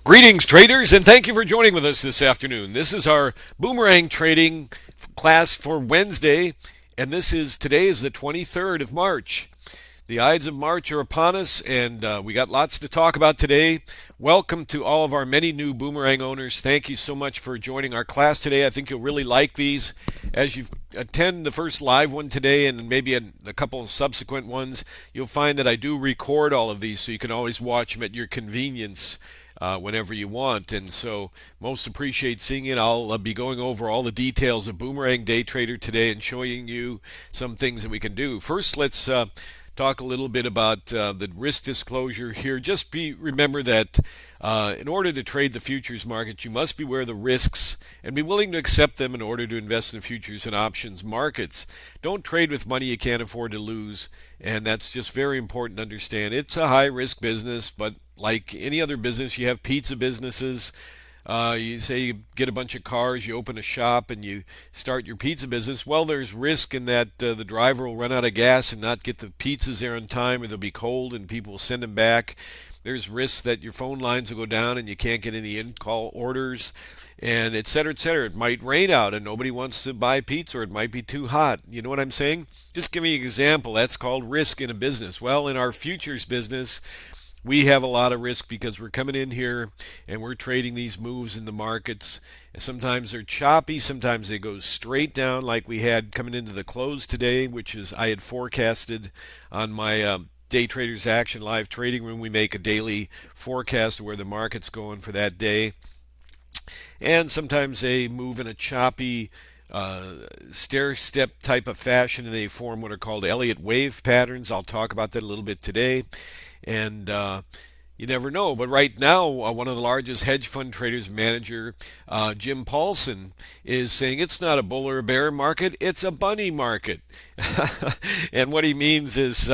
Greetings, traders, and thank you for joining with us this afternoon. This is our Boomerang Trading class for Wednesday, and today is the 23rd of March. The Ides of March are upon us, and we got lots to talk about today. Welcome to all of our many new Boomerang owners. Thank you so much for joining our class today. I think you'll really like these. As you attend the first live one today and maybe a couple of subsequent ones, you'll find that I do record all of these so you can always watch them at your convenience whenever you want. And so most appreciate seeing it. I'll be going over all the details of Boomerang Day Trader today and showing you some things that we can do. First, let's talk a little bit about the risk disclosure here. Just remember that in order to trade the futures market, you must be aware of the risks and be willing to accept them in order to invest in the futures and options markets. Don't trade with money you can't afford to lose, and that's just very important to understand. It's a high-risk business, but like any other business, you have pizza businesses. You say you get a bunch of cars, you open a shop, and you start your pizza business. Well, there's risk in that the driver will run out of gas and not get the pizzas there on time, or they'll be cold and people will send them back. There's risk that your phone lines will go down and you can't get any in-call orders, and et cetera, et cetera. It might rain out and nobody wants to buy pizza, or it might be too hot. You know what I'm saying? Just give me an example. That's called risk in a business. Well, in our futures business, we have a lot of risk because we're coming in here and we're trading these moves in the markets. And sometimes they're choppy, sometimes they go straight down, like we had coming into the close today, which is I had forecasted on my Day Traders Action Live Trading Room. We make a daily forecast of where the market's going for that day. And sometimes they move in a choppy stair-step type of fashion, and they form what are called Elliott wave patterns. I'll talk about that a little bit today. And you never know. But right now, one of the largest hedge fund traders, manager Jim Paulson, is saying it's not a bull or a bear market, it's a bunny market. And what he means is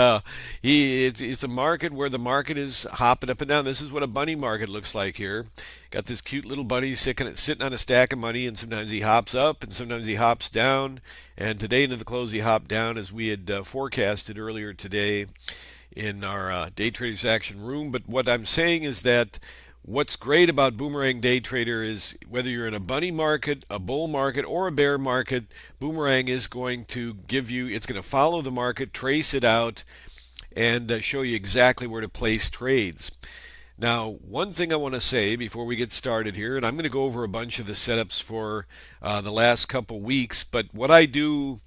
it's a market where the market is hopping up and down. This is what a bunny market looks like here. Got this cute little bunny sitting on a stack of money, and sometimes he hops up and sometimes he hops down. And today into the close he hopped down, as we had forecasted earlier today in our Day Traders Action Room. But what I'm saying is that what's great about Boomerang Day Trader is whether you're in a bunny market, a bull market, or a bear market, Boomerang is going to give you, it's going to follow the market, trace it out, and show you exactly where to place trades. Now, one thing I want to say before we get started here, and I'm going to go over a bunch of the setups for the last couple weeks, but what I do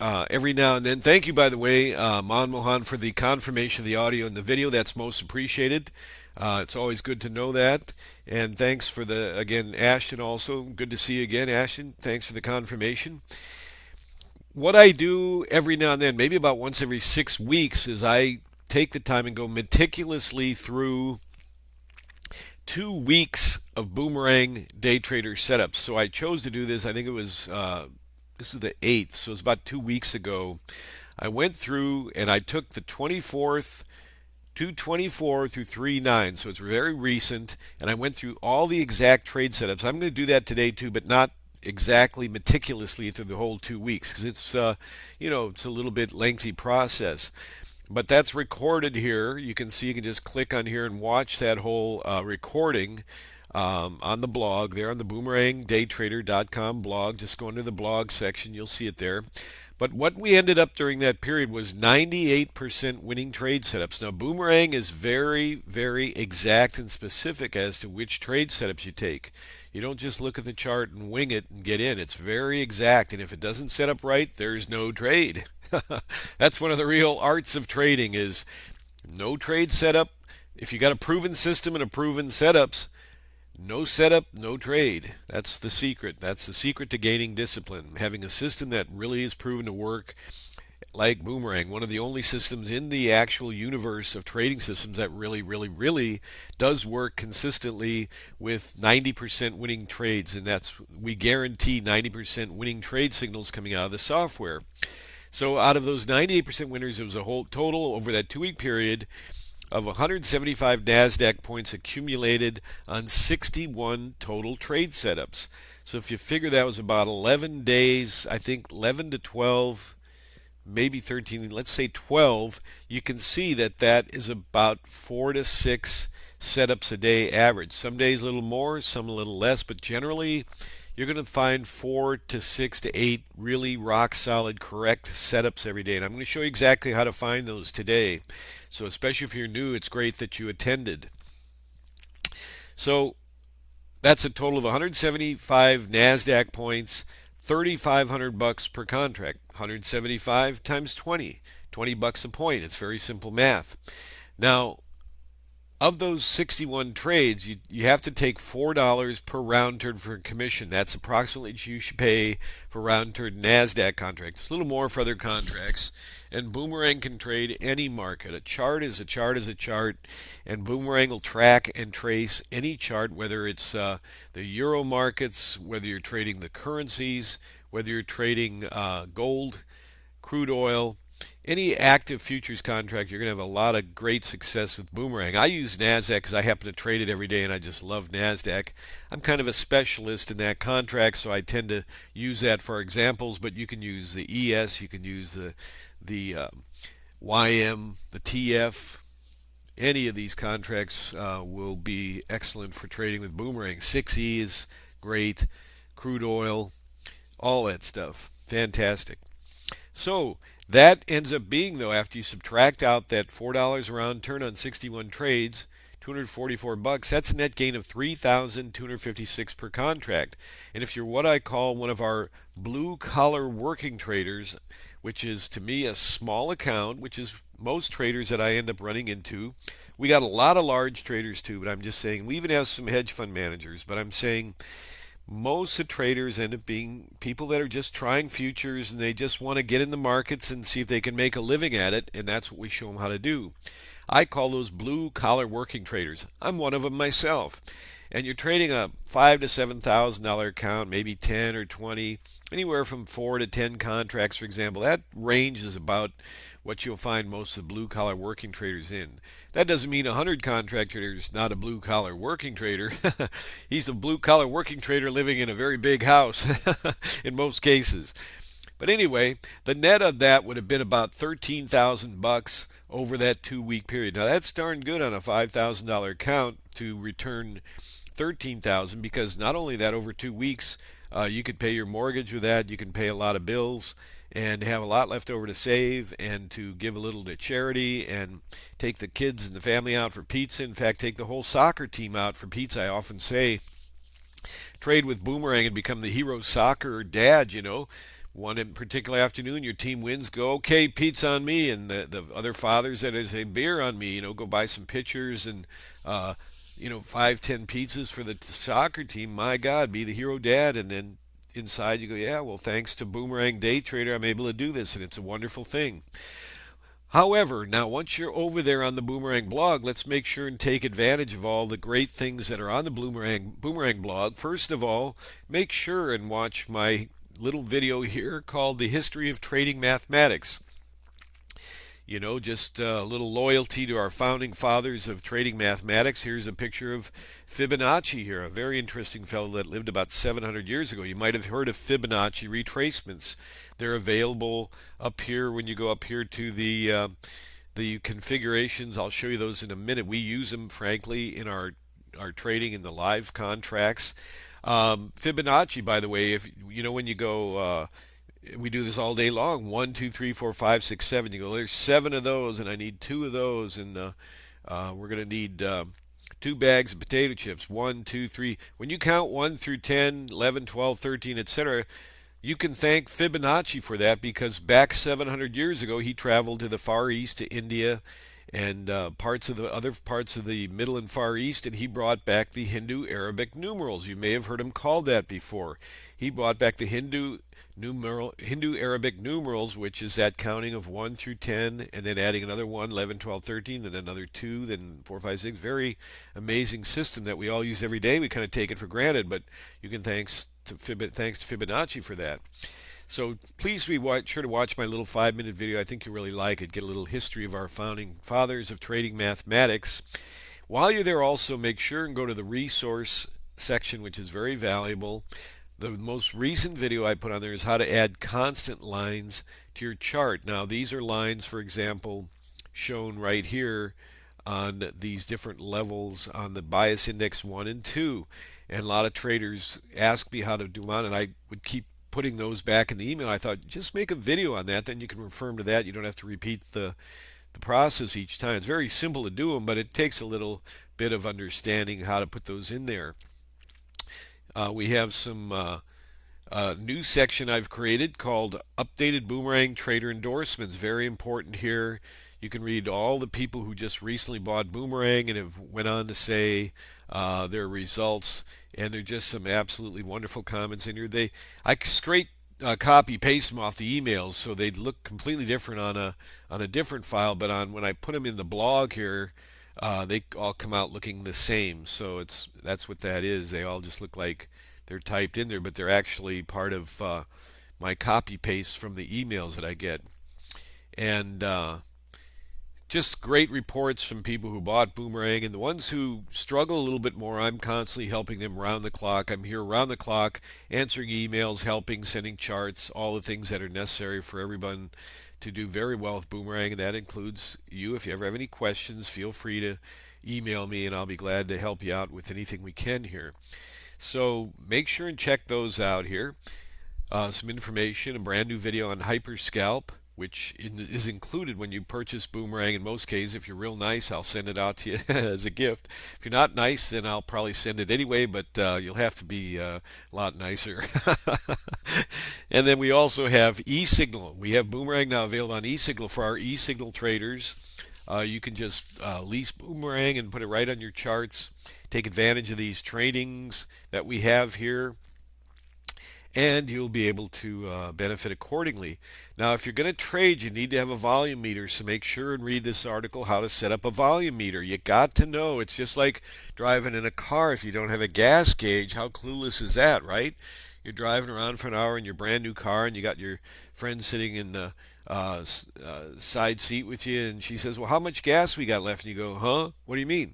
every now and then. Thank you, by the way, Mohan, for the confirmation of the audio and the video. That's most appreciated. It's always good to know that. And thanks for again, Ashton also. Good to see you again, Ashton. Thanks for the confirmation. What I do every now and then, maybe about once every 6 weeks, is I take the time and go meticulously through 2 weeks of Boomerang Day Trader setups. So I chose to do this. I think it was this is the 8th, so it was about 2 weeks ago. I went through and I took the 24th, 224 through 39, so it's very recent, and I went through all the exact trade setups. I'm going to do that today too, but not exactly meticulously through the whole 2 weeks, because it's it's a little bit lengthy process. But that's recorded here. You can see, you can just click on here and watch that whole recording on the blog there, on the boomerangdaytrader.com blog. Just go into the blog section, you'll see it there. But what we ended up during that period was 98% winning trade setups. Now, Boomerang is very, very exact and specific as to which trade setups you take. You don't just look at the chart and wing it and get in. It's very exact, and if it doesn't set up right, there's no trade. That's one of the real arts of trading, is no trade setup. If you got a proven system and a proven setups, no setup, no trade. That's the secret. That's the secret to gaining discipline. Having a system that really is proven to work, like Boomerang, one of the only systems in the actual universe of trading systems that really, really, really does work consistently with 90% winning trades. And we guarantee 90% winning trade signals coming out of the software. So out of those 98% winners, it was a whole total over that 2-week period of 175 NASDAQ points accumulated on 61 total trade setups. So if you figure that was about 11 days, I think 11 to 12 maybe 13, let's say 12, you can see that that is about 4 to 6 setups a day average. Some days a little more, some a little less, but generally you're going to find 4 to 6 to 8 really rock solid correct setups every day. And I'm going to show you exactly how to find those today. So especially if you're new, it's great that you attended. So that's a total of 175 NASDAQ points, $3,500 per contract. 175 times 20, $20 a point. It's very simple math. Now, of those 61 trades, you have to take $4 per round turn for commission. That's approximately what you should pay for round turn NASDAQ contracts. It's a little more for other contracts. And Boomerang can trade any market. A chart is a chart is a chart. And Boomerang will track and trace any chart, whether it's the euro markets, whether you're trading the currencies, whether you're trading gold, crude oil, any active futures contract. You're going to have a lot of great success with Boomerang. I use NASDAQ because I happen to trade it every day and I just love NASDAQ. I'm kind of a specialist in that contract, so I tend to use that for examples, but you can use the ES, you can use the YM, the TF. Any of these contracts will be excellent for trading with Boomerang. 6E is great, crude oil, all that stuff. Fantastic. So that ends up being, though, after you subtract out that $4 a round turn on 61 trades, $244, that's a net gain of $3,256 per contract. And if you're what I call one of our blue-collar working traders, which is to me a small account, which is most traders that I end up running into. We got a lot of large traders too, but I'm just saying we even have some hedge fund managers, but I'm saying most of the traders end up being people that are just trying futures and they just want to get in the markets and see if they can make a living at it, and that's what we show them how to do. I call those blue-collar working traders. I'm one of them myself. And you're trading a $5,000 to $7,000 account, maybe 10 or 20, anywhere from 4 to 10 contracts, for example. That range is about what you'll find most of the blue-collar working traders in. That doesn't mean a 100 contract trader is not a blue-collar working trader. He's a blue-collar working trader living in a very big house in most cases. But anyway, the net of that would have been about $13,000 over that 2-week period. Now that's darn good on a $5,000 account to return $13,000, because not only that, over 2 weeks you could pay your mortgage with that, you can pay a lot of bills and have a lot left over to save and to give a little to charity and take the kids and the family out for pizza. In fact, take the whole soccer team out for pizza. I often say trade with Boomerang and become the hero soccer dad, you know. One in particular afternoon, your team wins, go, okay, pizza on me, and the other fathers, that is a beer on me, you know, go buy some pitchers and 5-10 pizzas for the soccer team. My God, be the hero dad. And then inside you go, yeah, well, thanks to Boomerang Day Trader, I'm able to do this, and it's a wonderful thing. However, now once you're over there on the Boomerang blog, let's make sure and take advantage of all the great things that are on the Boomerang blog. First of all, make sure and watch my little video here called The History of Trading Mathematics. You know, just a little loyalty to our founding fathers of trading mathematics. Here's a picture of Fibonacci here, a very interesting fellow that lived about 700 years ago. You might have heard of Fibonacci retracements. They're available up here when you go up here to the configurations. I'll show you those in a minute. We use them, frankly, in our trading in the live contracts. Fibonacci, by the way, if you know, when you go, we do this all day long. 1, 2, 3, 4, 5, 6, 7. You go, there's 7 of those, and I need 2 of those, and we're going to need 2 bags of potato chips. 1, 2, 3. When you count 1 through 10, 11, 12, 13, etc., you can thank Fibonacci for that, because back 700 years ago, he traveled to the Far East, to India, and parts of the other parts of the Middle and Far East, and he brought back the Hindu Arabic numerals. You may have heard him called that before. He brought back the Hindu Arabic numerals, which is that counting of 1 through 10, and then adding another 1, 11, 12, 13, then another 2, then 4, 5, 6. Very amazing system that we all use every day. We kind of take it for granted, but you can thanks to Fibonacci for that. So please be sure to watch my little 5-minute video. I think you'll really like it. Get a little history of our founding fathers of trading mathematics. While you're there, also make sure and go to the resource section, which is very valuable. The most recent video I put on there is how to add constant lines to your chart. Now these are lines, for example, shown right here on these different levels on the bias index 1 and 2. And a lot of traders ask me how to do them on, and I would keep putting those back in the email. I thought, just make a video on that, then you can refer them to that. You don't have to repeat the process each time. It's very simple to do them, but it takes a little bit of understanding how to put those in there. We have some new section I've created called Updated Boomerang Trader Endorsements. Very important here. You can read all the people who just recently bought Boomerang and have went on to say their results, and they're just some absolutely wonderful comments in here. I straight copy paste them off the emails, so they'd look completely different on a different file, but when I put them in the blog here, they all come out looking the same. So that's what that is. They all just look like they're typed in there, but they're actually part of my copy paste from the emails that I get. And just great reports from people who bought Boomerang, and the ones who struggle a little bit more, I'm constantly helping them round the clock. I'm here round the clock answering emails, helping, sending charts, all the things that are necessary for everyone to do very well with Boomerang, and that includes you. If you ever have any questions, feel free to email me, and I'll be glad to help you out with anything we can here. So make sure and check those out here. Some information, a brand new video on Hyperscalp, which is included when you purchase Boomerang. In most cases, if you're real nice, I'll send it out to you as a gift. If you're not nice, then I'll probably send it anyway, but you'll have to be a lot nicer. And then we also have eSignal. We have Boomerang now available on eSignal for our eSignal traders. You can just lease Boomerang and put it right on your charts. Take advantage of these trainings that we have here, and you'll be able to benefit accordingly. Now, if you're going to trade, you need to have a volume meter, so make sure and read this article, How to Set Up a Volume Meter. You got to know. It's just like driving in a car. If you don't have a gas gauge, how clueless is that, right? You're driving around for an hour in your brand new car, and you got your friend sitting in the side seat with you, and she says, well, how much gas we got left? And you go, huh? What do you mean?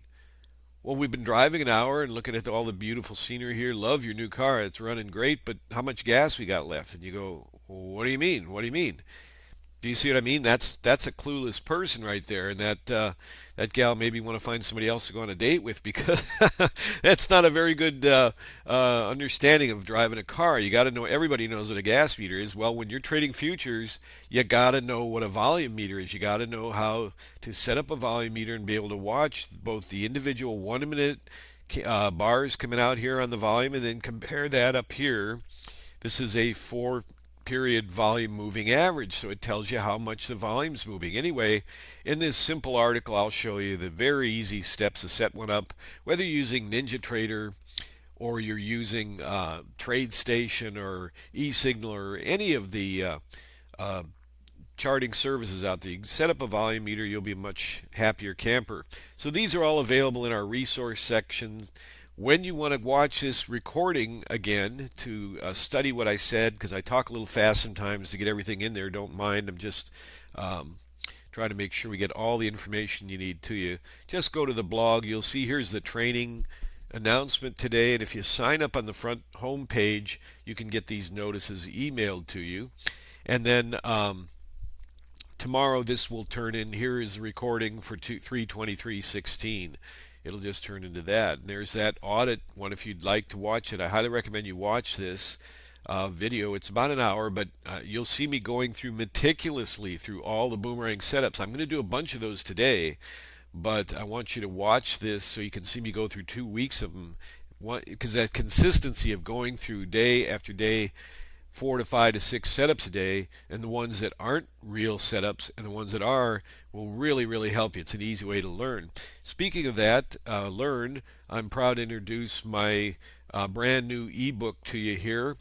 Well, we've been driving an hour and looking at all the beautiful scenery here. Love your new car. It's running great, but how much gas we got left? And you go, well, what do you mean? What do you mean? Do you see what I mean? That's a clueless person right there, and that gal maybe want to find somebody else to go on a date with, because that's not a very good understanding of driving a car. You got to know. Everybody knows what a gas meter is. Well, when you're trading futures, you got to know what a volume meter is. You got to know how to set up a volume meter and be able to watch both the individual 1-minute bars coming out here on the volume, and then compare that up here. This is a 4-period volume moving average, so it tells you how much the volume's moving. Anyway, in this simple article, I'll show you the very easy steps to set one up, whether you're using NinjaTrader or you're using TradeStation or eSignal or any of the charting services out there. You can set up a volume meter, you'll be a much happier camper. So these are all available in our resource section. When you want to watch this recording again to study what I said, because I talk a little fast sometimes to get everything in there, don't mind. I'm just trying to make sure we get all the information you need to you. Just go to the blog. You'll see here's the training announcement today, and if you sign up on the front home page, you can get these notices emailed to you. And then tomorrow this will turn in. Here is the recording for 3/23/16. It'll just turn into that. And there's that audit one if you'd like to watch it. I highly recommend you watch this video. It's about an hour, but you'll see me going through meticulously through all the Boomerang setups. I'm going to do a bunch of those today, but I want you to watch this so you can see me go through 2 weeks of them, because that consistency of going through day after day, 4 to 5 to 6 setups a day, and the ones that aren't real setups and the ones that are will really, really help you. It's an easy way to learn. Speaking of that, I'm proud to introduce my brand new ebook to you here.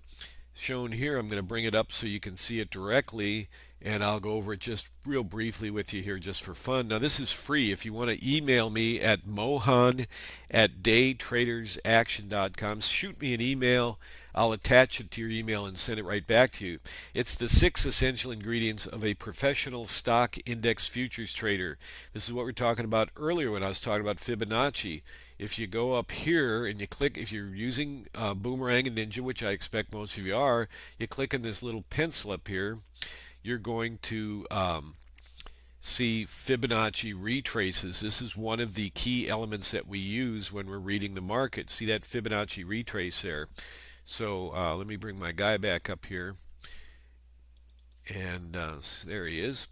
Shown here, I'm going to bring it up so you can see it directly, and I'll go over it just real briefly with you here just for fun. Now, this is free. If you want to email me at mohan@daytradersaction.com, shoot me an email. I'll attach it to your email and send it right back to you. It's the 6 essential ingredients of a professional stock index futures trader. This is what we were talking about earlier when I was talking about Fibonacci. If you go up here and you click, if you're using Boomerang and Ninja, which I expect most of you are, you click on this little pencil up here. you're going to see Fibonacci retraces. This is one of the key elements that we use when we're reading the market. See that Fibonacci retrace there? So let me bring my guy back up here. And there he is.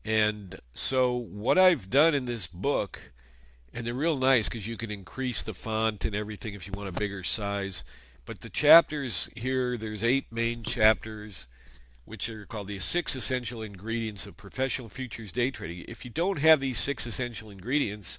And so what I've done in this book, and they're real nice because you can increase the font and everything if you want a bigger size. But the chapters here, there's 8 main chapters, which are called the 6 essential ingredients of professional futures day trading. If you don't have these 6 essential ingredients,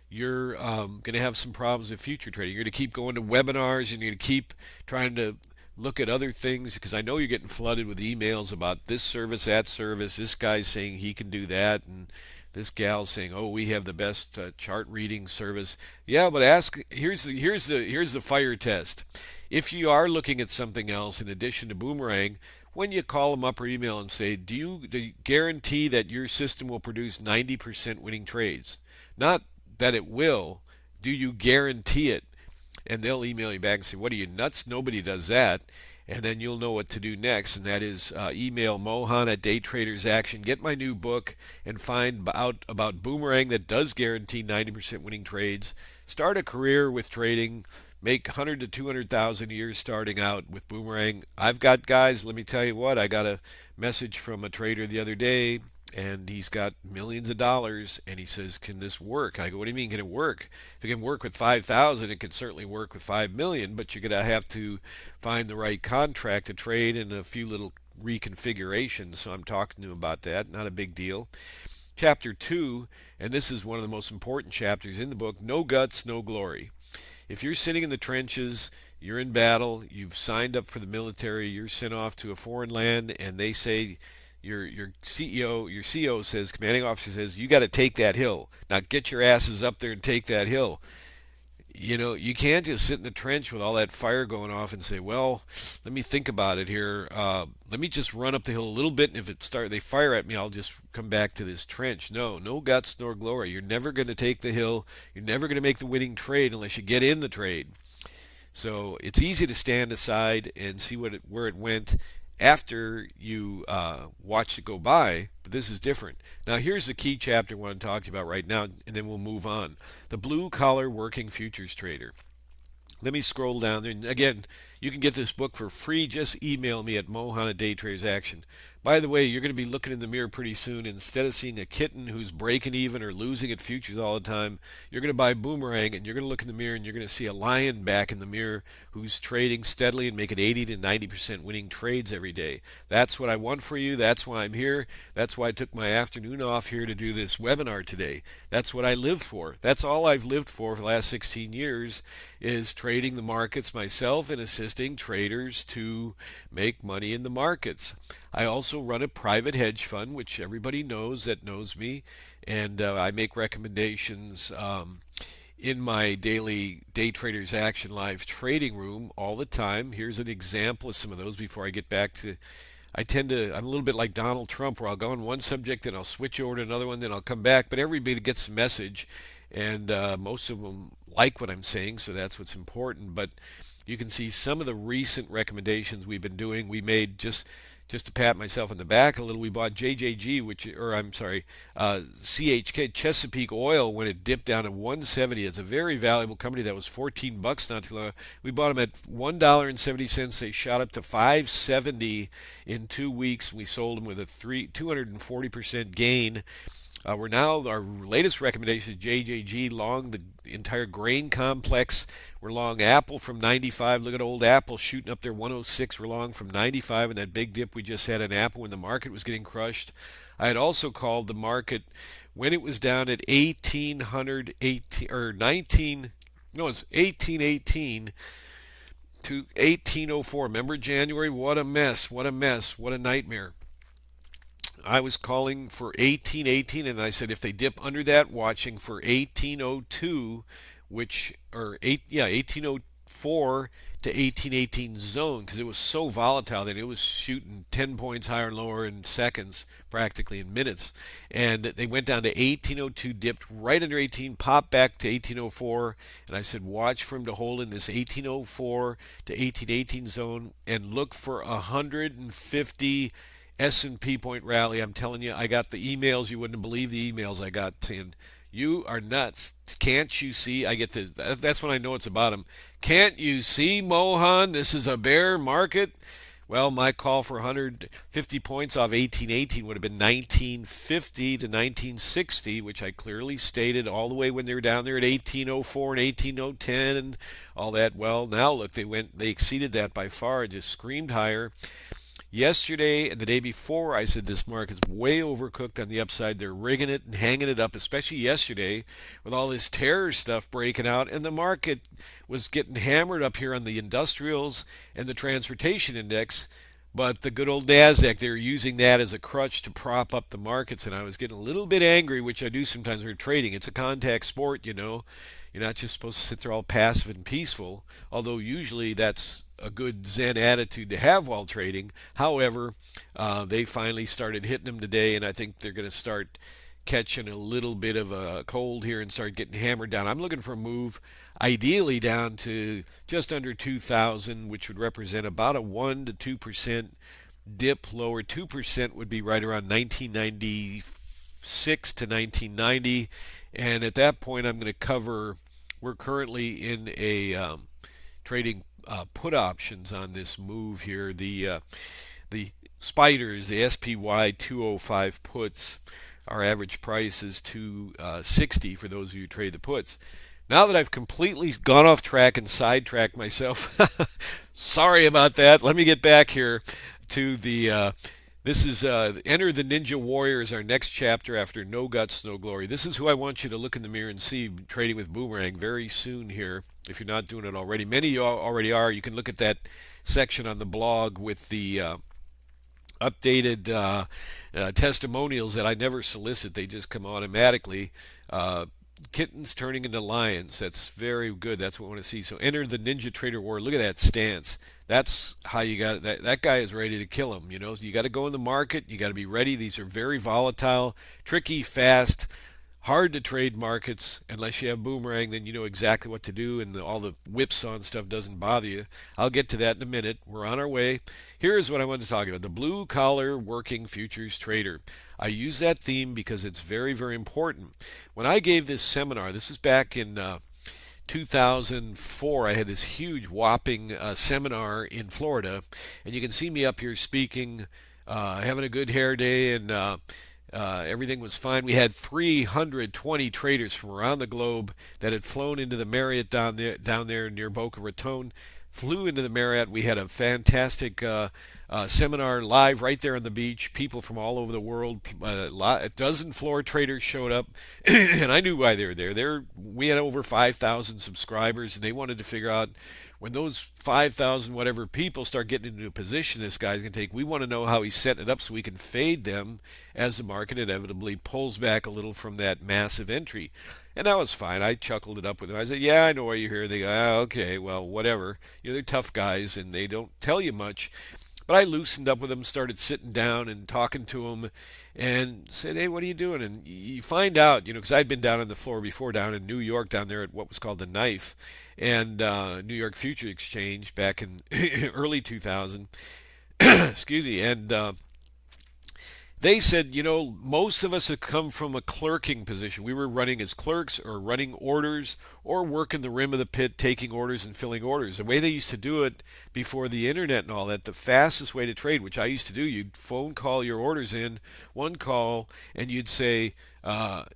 you're going to have some problems with future trading. You're going to keep going to webinars and you're going to keep trying to look at other things, because I know you're getting flooded with emails about this service, that service, this guy's saying he can do that, and this gal's saying, oh, we have the best chart reading service. Yeah, but here's the fire test. If you are looking at something else in addition to Boomerang, when you call them up or email and say, do you guarantee that your system will produce 90% winning trades? Not that it will, do you guarantee it? And they'll email you back and say, what are you, nuts? Nobody does that. And then you'll know what to do next, and that is email Mohan at Day Traders Action. Get my new book and find out about Boomerang that does guarantee 90% winning trades. Start a career with trading. Make 100 to 200,000 a year starting out with Boomerang. I've got guys, let me tell you what, I got a message from a trader the other day, and he's got millions of dollars, and he says, can this work? I go, what do you mean, can it work? If it can work with 5,000, it can certainly work with 5 million, but you're going to have to find the right contract to trade and a few little reconfigurations. So I'm talking to him about that. Not a big deal. Chapter 2, and this is one of the most important chapters in the book, no guts, no glory. If you're sitting in the trenches, you're in battle, you've signed up for the military, you're sent off to a foreign land, and they say, your CEO says, commanding officer says, you got to take that hill. Now get your asses up there and take that hill. You know, you can't just sit in the trench with all that fire going off and say, well, let me think about it here. Let me just run up the hill a little bit, and if they fire at me, I'll just come back to this trench. No guts nor glory. You're never going to take the hill. You're never going to make the winning trade unless you get in the trade. So it's easy to stand aside and see where it went after you watch it go by, but this is different. Now here's the key chapter I want to talk to you about right now, and then we'll move on. The blue-collar working futures trader. Let me scroll down there. And again, you can get this book for free. Just email me at Mohan at Day Traders Action. By the way, you're going to be looking in the mirror pretty soon. Instead of seeing a kitten who's breaking even or losing at futures all the time, you're going to buy Boomerang, and you're going to look in the mirror, and you're going to see a lion back in the mirror who's trading steadily and making 80 to 90% winning trades every day. That's what I want for you. That's why I'm here. That's why I took my afternoon off here to do this webinar today. That's what I live for. That's all I've lived for the last 16 years, is trading the markets myself and assisting traders to make money in the markets. I also run a private hedge fund, which everybody knows that knows me, and I make recommendations in my daily Day Traders Action Live trading room all the time. Here's an example of some of those before I get back to. I'm a little bit like Donald Trump, where I'll go on one subject and I'll switch over to another one, then I'll come back. But everybody gets the message, and most of them like what I'm saying, so that's what's important. But you can see some of the recent recommendations we've been doing. We made just to pat myself on the back a little, we bought CHK, Chesapeake Oil, when it dipped down to 170. It's a very valuable company that was $14 not too long. We bought them at $1.70. They shot up to $5.70 in 2 weeks. We sold them with a 240% gain. We're now, our latest recommendation is JJG, long the entire grain complex. We're long Apple from 95. Look at old Apple shooting up there 106. We're long from 95, and that big dip we just had in Apple when the market was getting crushed. I had also called the market when it was down at 1818 to 1804. Remember January? What a mess, what a mess, what a nightmare. I was calling for 1818, and I said if they dip under that, watching for 1802, 1804 to 1818 zone, because it was so volatile that it was shooting 10 points higher and lower in seconds, practically in minutes. And they went down to 1802, dipped right under 18, popped back to 1804, and I said watch for them to hold in this 1804 to 1818 zone and look for 150 S&P point rally. I'm telling you, I got the emails. You wouldn't believe the emails I got saying, "You are nuts. Can't you see?" I get the that's when I know it's about them. "Can't you see, Mohan? This is a bear market." Well, my call for 150 points off 1818 would have been 1950 to 1960, which I clearly stated all the way when they were down there at 1804 and 1810 and all that. Well, now look, they exceeded that by far and just screamed higher. Yesterday and the day before, I said this market's way overcooked on the upside. They're rigging it and hanging it up, especially yesterday with all this terror stuff breaking out. And the market was getting hammered up here on the industrials and the transportation index. But the good old NASDAQ, they were using that as a crutch to prop up the markets. And I was getting a little bit angry, which I do sometimes when we're trading. It's a contact sport, you know. You're not just supposed to sit there all passive and peaceful, although usually that's a good Zen attitude to have while trading. However, they finally started hitting them today, and I think they're going to start catching a little bit of a cold here and start getting hammered down. I'm looking for a move, ideally down to just under 2,000, which would represent about a 1 to 2% dip lower. 2% would be right around 1996 to 1990, and at that point I'm going to cover. We're currently in a trading put options on this move here. The spiders, the SPY 205 puts. Our average price is 260 for those of you who trade the puts. Now that I've completely gone off track and sidetracked myself, sorry about that. Let me get back here to the. This is Enter the Ninja Warrior is our next chapter after No Guts, No Glory. This is who I want you to look in the mirror and see trading with Boomerang very soon here, if you're not doing it already. Many of you already are. You can look at that section on the blog with the updated testimonials that I never solicit. They just come automatically. Kittens turning into lions. That's very good. That's what I want to see. So enter the Ninja Trader War. Look at that stance. That's how you got it. That guy is ready to kill him. You know, you got to go in the market. You got to be ready. These are very volatile, tricky, fast, hard to trade markets. Unless you have Boomerang, then you know exactly what to do, and all the whipsaw stuff doesn't bother you. I'll get to that in a minute. We're on our way. Here's what I want to talk about: the blue collar working futures trader. I use that theme because it's very, very important. When I gave this seminar, this was back in 2004, I had this huge whopping seminar in Florida, and you can see me up here speaking, having a good hair day, and everything was fine. We had 320 traders from around the globe that had flown into the Marriott down there near Boca Raton. Flew into the Marriott. We had a fantastic seminar live right there on the beach. People from all over the world. A dozen floor traders showed up, and I knew why they were there. We had over 5,000 subscribers, and they wanted to figure out when those 5,000 whatever people start getting into a position this guy's going to take. We want to know how he's setting it up so we can fade them as the market inevitably pulls back a little from that massive entry. And that was fine. I chuckled it up with them. I said, "Yeah, I know why you're here." They go, "Ah, okay, well, whatever." You know, they're tough guys, and they don't tell you much. But I loosened up with them, started sitting down and talking to them, and said, "Hey, what are you doing?" And you find out, you know, because I'd been down on the floor before, down in New York, down there at what was called the Knife, and New York Future Exchange back in early 2000. Excuse me, and they said, you know, most of us have come from a clerking position. We were running as clerks or running orders or working the rim of the pit, taking orders and filling orders. The way they used to do it before the internet and all that, the fastest way to trade, which I used to do, you'd phone call your orders in, one call, and you'd say,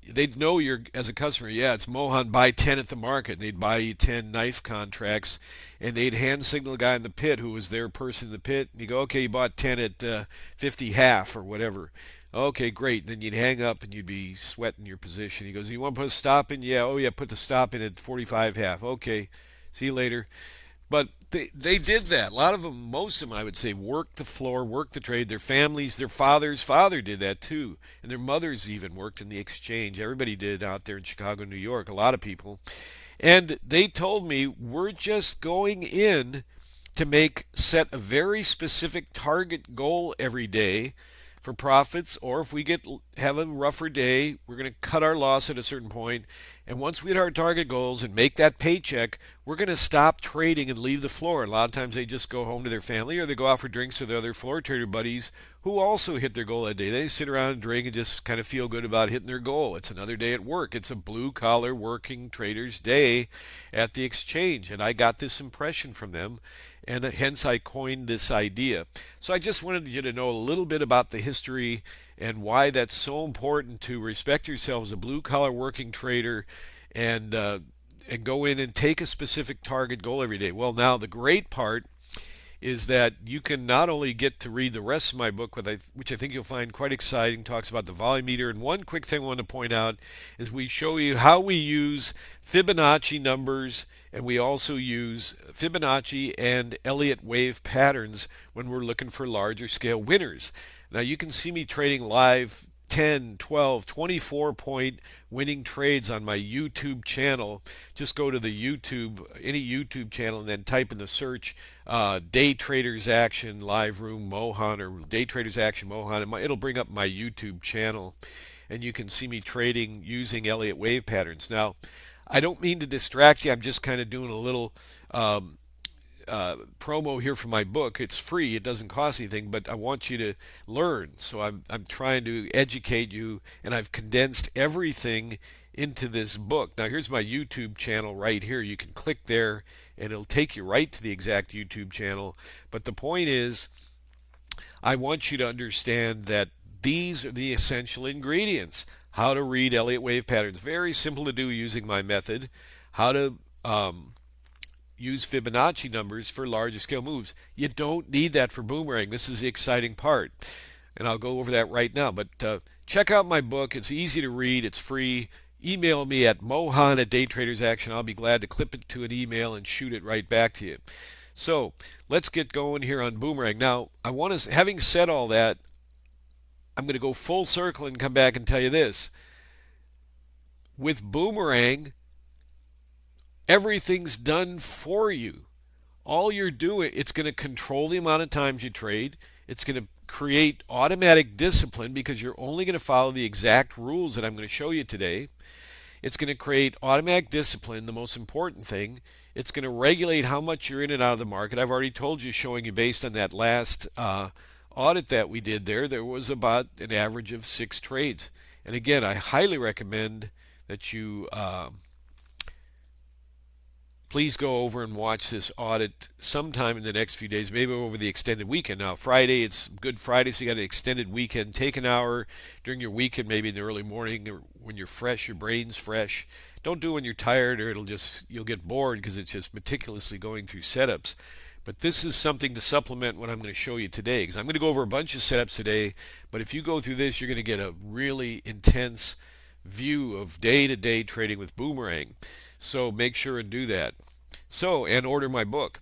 they'd know you're, as a customer, yeah, it's Mohan, buy 10 at the market. And they'd buy you 10 knife contracts, and they'd hand signal the guy in the pit who was their person in the pit, and you go, "Okay, you bought 10 at 50 half or whatever." "Okay, great." Then you'd hang up and you'd be sweating your position. He goes, "You want to put a stop in?" "Yeah." "Oh yeah, put the stop in at 45 half." "Okay, see you later." But they did that. A lot of them, most of them, I would say, worked the floor, worked the trade. Their families, their father's father did that too. And their mothers even worked in the exchange. Everybody did out there in Chicago, New York, a lot of people. And they told me, "We're just going in to set a very specific target goal every day for profits, or if we have a rougher day, we're going to cut our loss at a certain point, and once we hit our target goals and make that paycheck, we're going to stop trading and leave the floor." A lot of times they just go home to their family, or they go out for drinks with their other floor trader buddies who also hit their goal that day. They sit around and drink and just kind of feel good about hitting their goal. It's another day at work. It's a blue-collar working traders day at the exchange, and I got this impression from them, and hence I coined this idea. So I just wanted you to know a little bit about the history and why that's so important to respect yourself as a blue-collar working trader and go in and take a specific target goal every day. Well, now the great part is that you can not only get to read the rest of my book, which I think you'll find quite exciting, talks about the volume meter. And one quick thing I want to point out is we show you how we use Fibonacci numbers, and we also use Fibonacci and Elliott wave patterns when we're looking for larger scale winners. Now you can see me trading live 10, 12, 24 point winning trades on my YouTube channel. Just go to the any YouTube channel, and then type in the search Day Traders Action Live Room Mohan or Day Traders Action Mohan, and it'll bring up my YouTube channel, and you can see me trading using Elliott wave patterns. Now, I don't mean to distract you. I'm just kind of doing a little promo here for my book. It's free. It doesn't cost anything, but I want you to learn. So I'm trying to educate you, and I've condensed everything into this book. Now here's my YouTube channel right here. You can click there, and it'll take you right to the exact YouTube channel. But the point is, I want you to understand that these are the essential ingredients. How to read Elliott wave patterns. Very simple to do using my method. How to use Fibonacci numbers for larger scale moves. You don't need that for Boomerang. This is the exciting part, and I'll go over that right now. But check out my book. It's easy to read. It's free. Email me at mohan@daytradersaction. I'll be glad to clip it to an email and shoot it right back to you. So let's get going here on Boomerang. Now, having said all that, I'm going to go full circle and come back and tell you this. With Boomerang, everything's done for you. All you're doing, it's going to control the amount of times you trade. It's going to create automatic discipline because you're only going to follow the exact rules that I'm going to show you today. It's going to create automatic discipline, the most important thing. It's going to regulate how much you're in and out of the market. I've already told you, showing you based on that last audit that we did there was about an average of 6 trades. And again, I highly recommend that you please go over and watch this audit sometime in the next few days, maybe over the extended weekend. Now, Friday, it's Good Friday, so you got an extended weekend. Take an hour during your weekend, maybe in the early morning or when you're fresh, your brain's fresh. Don't do it when you're tired, or you'll get bored because it's just meticulously going through setups. But this is something to supplement what I'm going to show you today, because I'm going to go over a bunch of setups today. But if you go through this, you're going to get a really intense view of day-to-day trading with Boomerang. So make sure and do that. And order my book.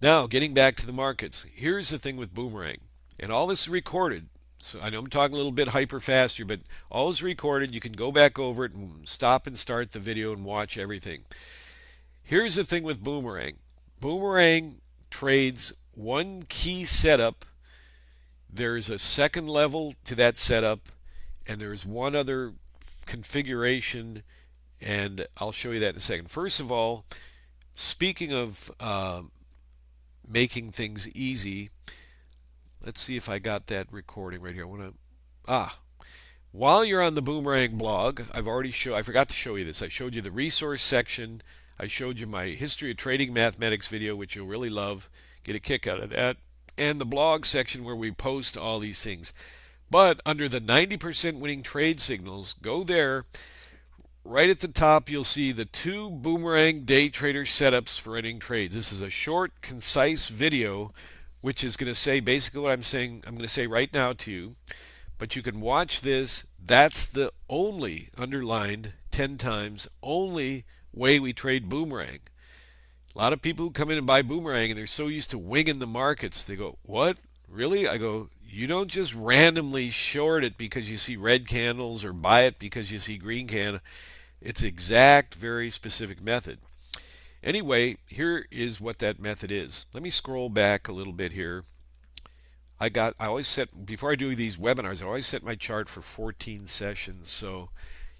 Now, getting back to the markets. Here's the thing with Boomerang. And all this is recorded. So I know I'm talking a little bit hyper fast here, but all is recorded. You can go back over it and stop and start the video and watch everything. Here's the thing with Boomerang. Boomerang trades one key setup. There's a second level to that setup, and there's one other configuration, and I'll show you that in a second. First of all, speaking of making things easy, let's see if I got that recording right here. While you're on the Boomerang blog, I forgot to show you this. I showed you the resource section. I showed you my history of trading mathematics video, which you'll really love. Get a kick out of that. And the blog section where we post all these things. But under the 90% winning trade signals, go there. Right at the top, you'll see the 2 Boomerang day trader setups for ending trades. This is a short, concise video, which is going to say basically what I'm going to say right now to you. But you can watch this. That's the only, underlined 10 times, only way we trade Boomerang. A lot of people who come in and buy Boomerang, and they're so used to winging the markets. They go, what? Really? I go, you don't just randomly short it because you see red candles or buy it because you see green candle. It's exact, very specific method. Anyway, here is what that method is. Let me scroll back a little bit here. Before I do these webinars, I always set my chart for 14 sessions. So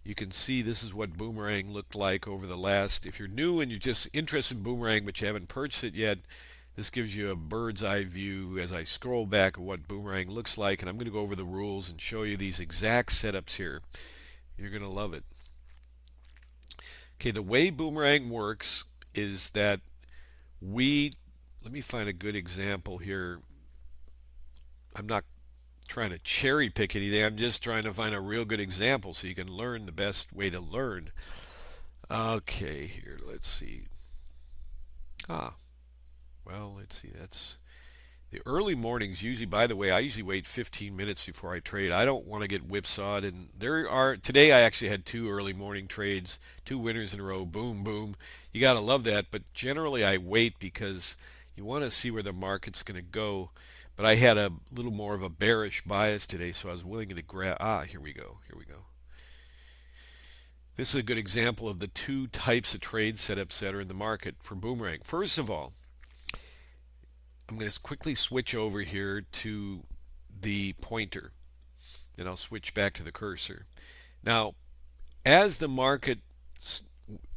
you can see this is what Boomerang looked like over the last. If you're new and you're just interested in Boomerang but you haven't purchased it yet, This gives you a bird's eye view as I scroll back of what Boomerang looks like, and I'm going to go over the rules and show you these exact setups here. You're going to love it. Okay, the way Boomerang works is that let me find a good example here. I'm not trying to cherry pick anything. I'm just trying to find a real good example so you can learn the best way to learn. Okay, here, let's see. Well, let's see. That's the early mornings. Usually, by the way, I usually wait 15 minutes before I trade. I don't want to get whipsawed. And today I actually had two early morning trades, two winners in a row. Boom, boom. You got to love that. But generally, I wait because you want to see where the market's going to go. But I had a little more of a bearish bias today, so I was willing to grab. Here we go. Here we go. This is a good example of the two types of trade setups that are in the market for Boomerang. First of all, I'm going to quickly switch over here to the pointer. Then I'll switch back to the cursor. Now, as the market,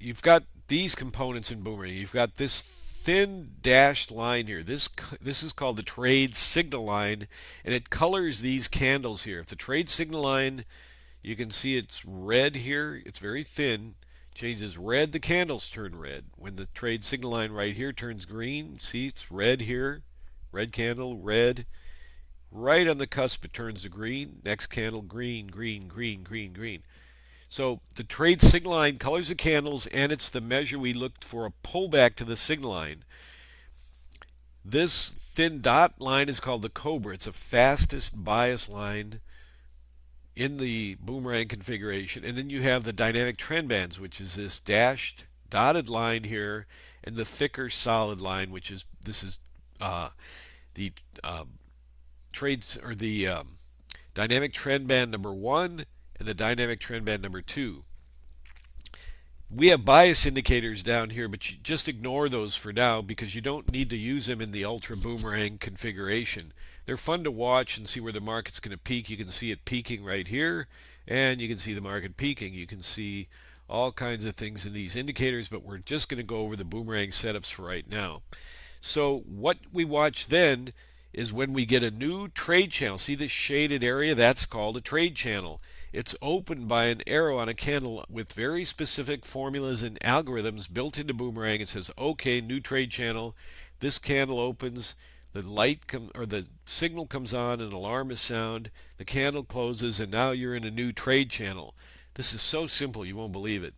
you've got these components in Boomerang. You've got this thin dashed line here. This is called the trade signal line, and it colors these candles here. If the trade signal line, you can see it's red here. It's very thin. Changes red, the candles turn red. When the trade signal line right here turns green, see it's red here. Red candle, red. Right on the cusp it turns to green. Next candle, green, green, green, green, green. So the trade signal line colors the candles, and it's the measure we looked for a pullback to the signal line. This thin dot line is called the Cobra. It's the fastest bias line in the Boomerang configuration. And then you have the dynamic trend bands, which is this dashed dotted line here, and the thicker solid line, which is the trades or the dynamic trend band number 1 and the dynamic trend band number 2. We have bias indicators down here, but you just ignore those for now because you don't need to use them in the Ultra Boomerang configuration. They're fun to watch and see where the market's going to peak. You can see it peaking right here, and you can see the market peaking. You can see all kinds of things in these indicators, but we're just going to go over the Boomerang setups for right now. So what we watch then is when we get a new trade channel. See this shaded area? That's called a trade channel. It's opened by an arrow on a candle with very specific formulas and algorithms built into Boomerang. It says, okay, new trade channel. This candle opens. The the signal comes on, an alarm is sound, the candle closes, and now you're in a new trade channel. This is so simple you won't believe it.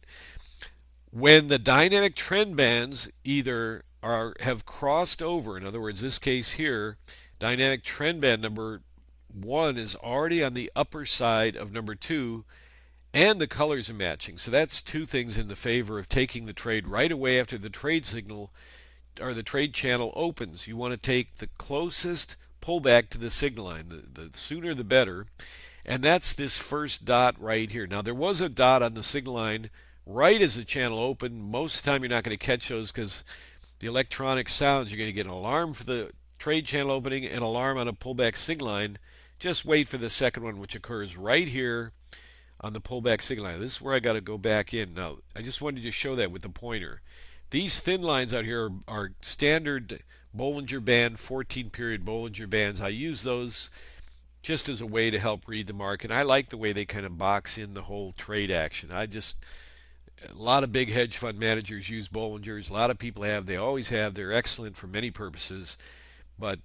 When the dynamic trend bands either have crossed over, in other words, this case here, dynamic trend band number 1 is already on the upper side of number 2, and the colors are matching. So that's two things in the favor of taking the trade right away after the trade signal or the trade channel opens. You want to take the closest pullback to the signal line. The sooner the better. And that's this first dot right here. Now there was a dot on the signal line right as the channel opened. Most of the time you're not going to catch those because the electronic sounds, you're going to get an alarm for the trade channel opening and an alarm on a pullback signal line. Just wait for the second one, which occurs right here on the pullback signal line. This is where I got to go back in. Now I just wanted to show that with the pointer. These thin lines out here are standard Bollinger Band, 14-period Bollinger Bands. I use those just as a way to help read the market. I like the way they kind of box in the whole trade action. A lot of big hedge fund managers use Bollingers. A lot of people have. They always have. They're excellent for many purposes. But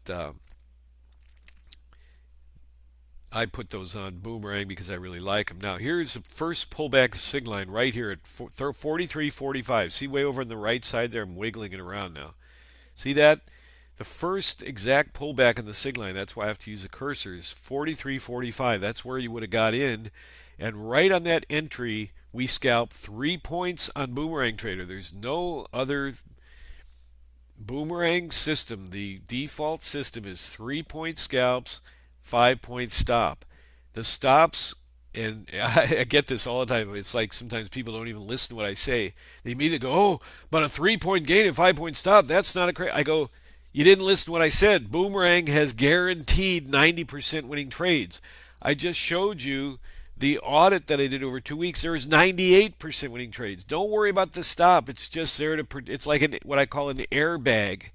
I put those on Boomerang because I really like them. Now, here's the first pullback signal line right here at 43.45. See way over on the right side there? I'm wiggling it around now. See that? The first exact pullback on the signal line, that's why I have to use the cursors, 43.45. That's where you would have got in. And right on that entry, we scalped 3 points on Boomerang Trader. There's no other Boomerang system. The default system is 3-point scalps, 5-point stop. The stops, and I get this all the time. It's like sometimes people don't even listen to what I say. They immediately go, oh, but a 3-point gain and 5-point stop, that's not a crazy. I go, you didn't listen to what I said. Boomerang has guaranteed 90% winning trades. I just showed you the audit that I did over 2 weeks. There was 98% winning trades. Don't worry about the stop. It's just there to, it's like what I call an airbag.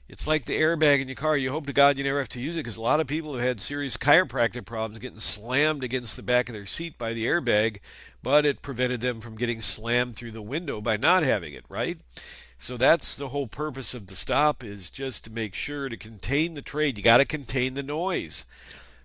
It's like the airbag in your car. You hope to God you never have to use it, because a lot of people have had serious chiropractic problems getting slammed against the back of their seat by the airbag, but it prevented them from getting slammed through the window by not having it, right? So that's the whole purpose of the stop, is just to make sure to contain the trade. You got to contain the noise.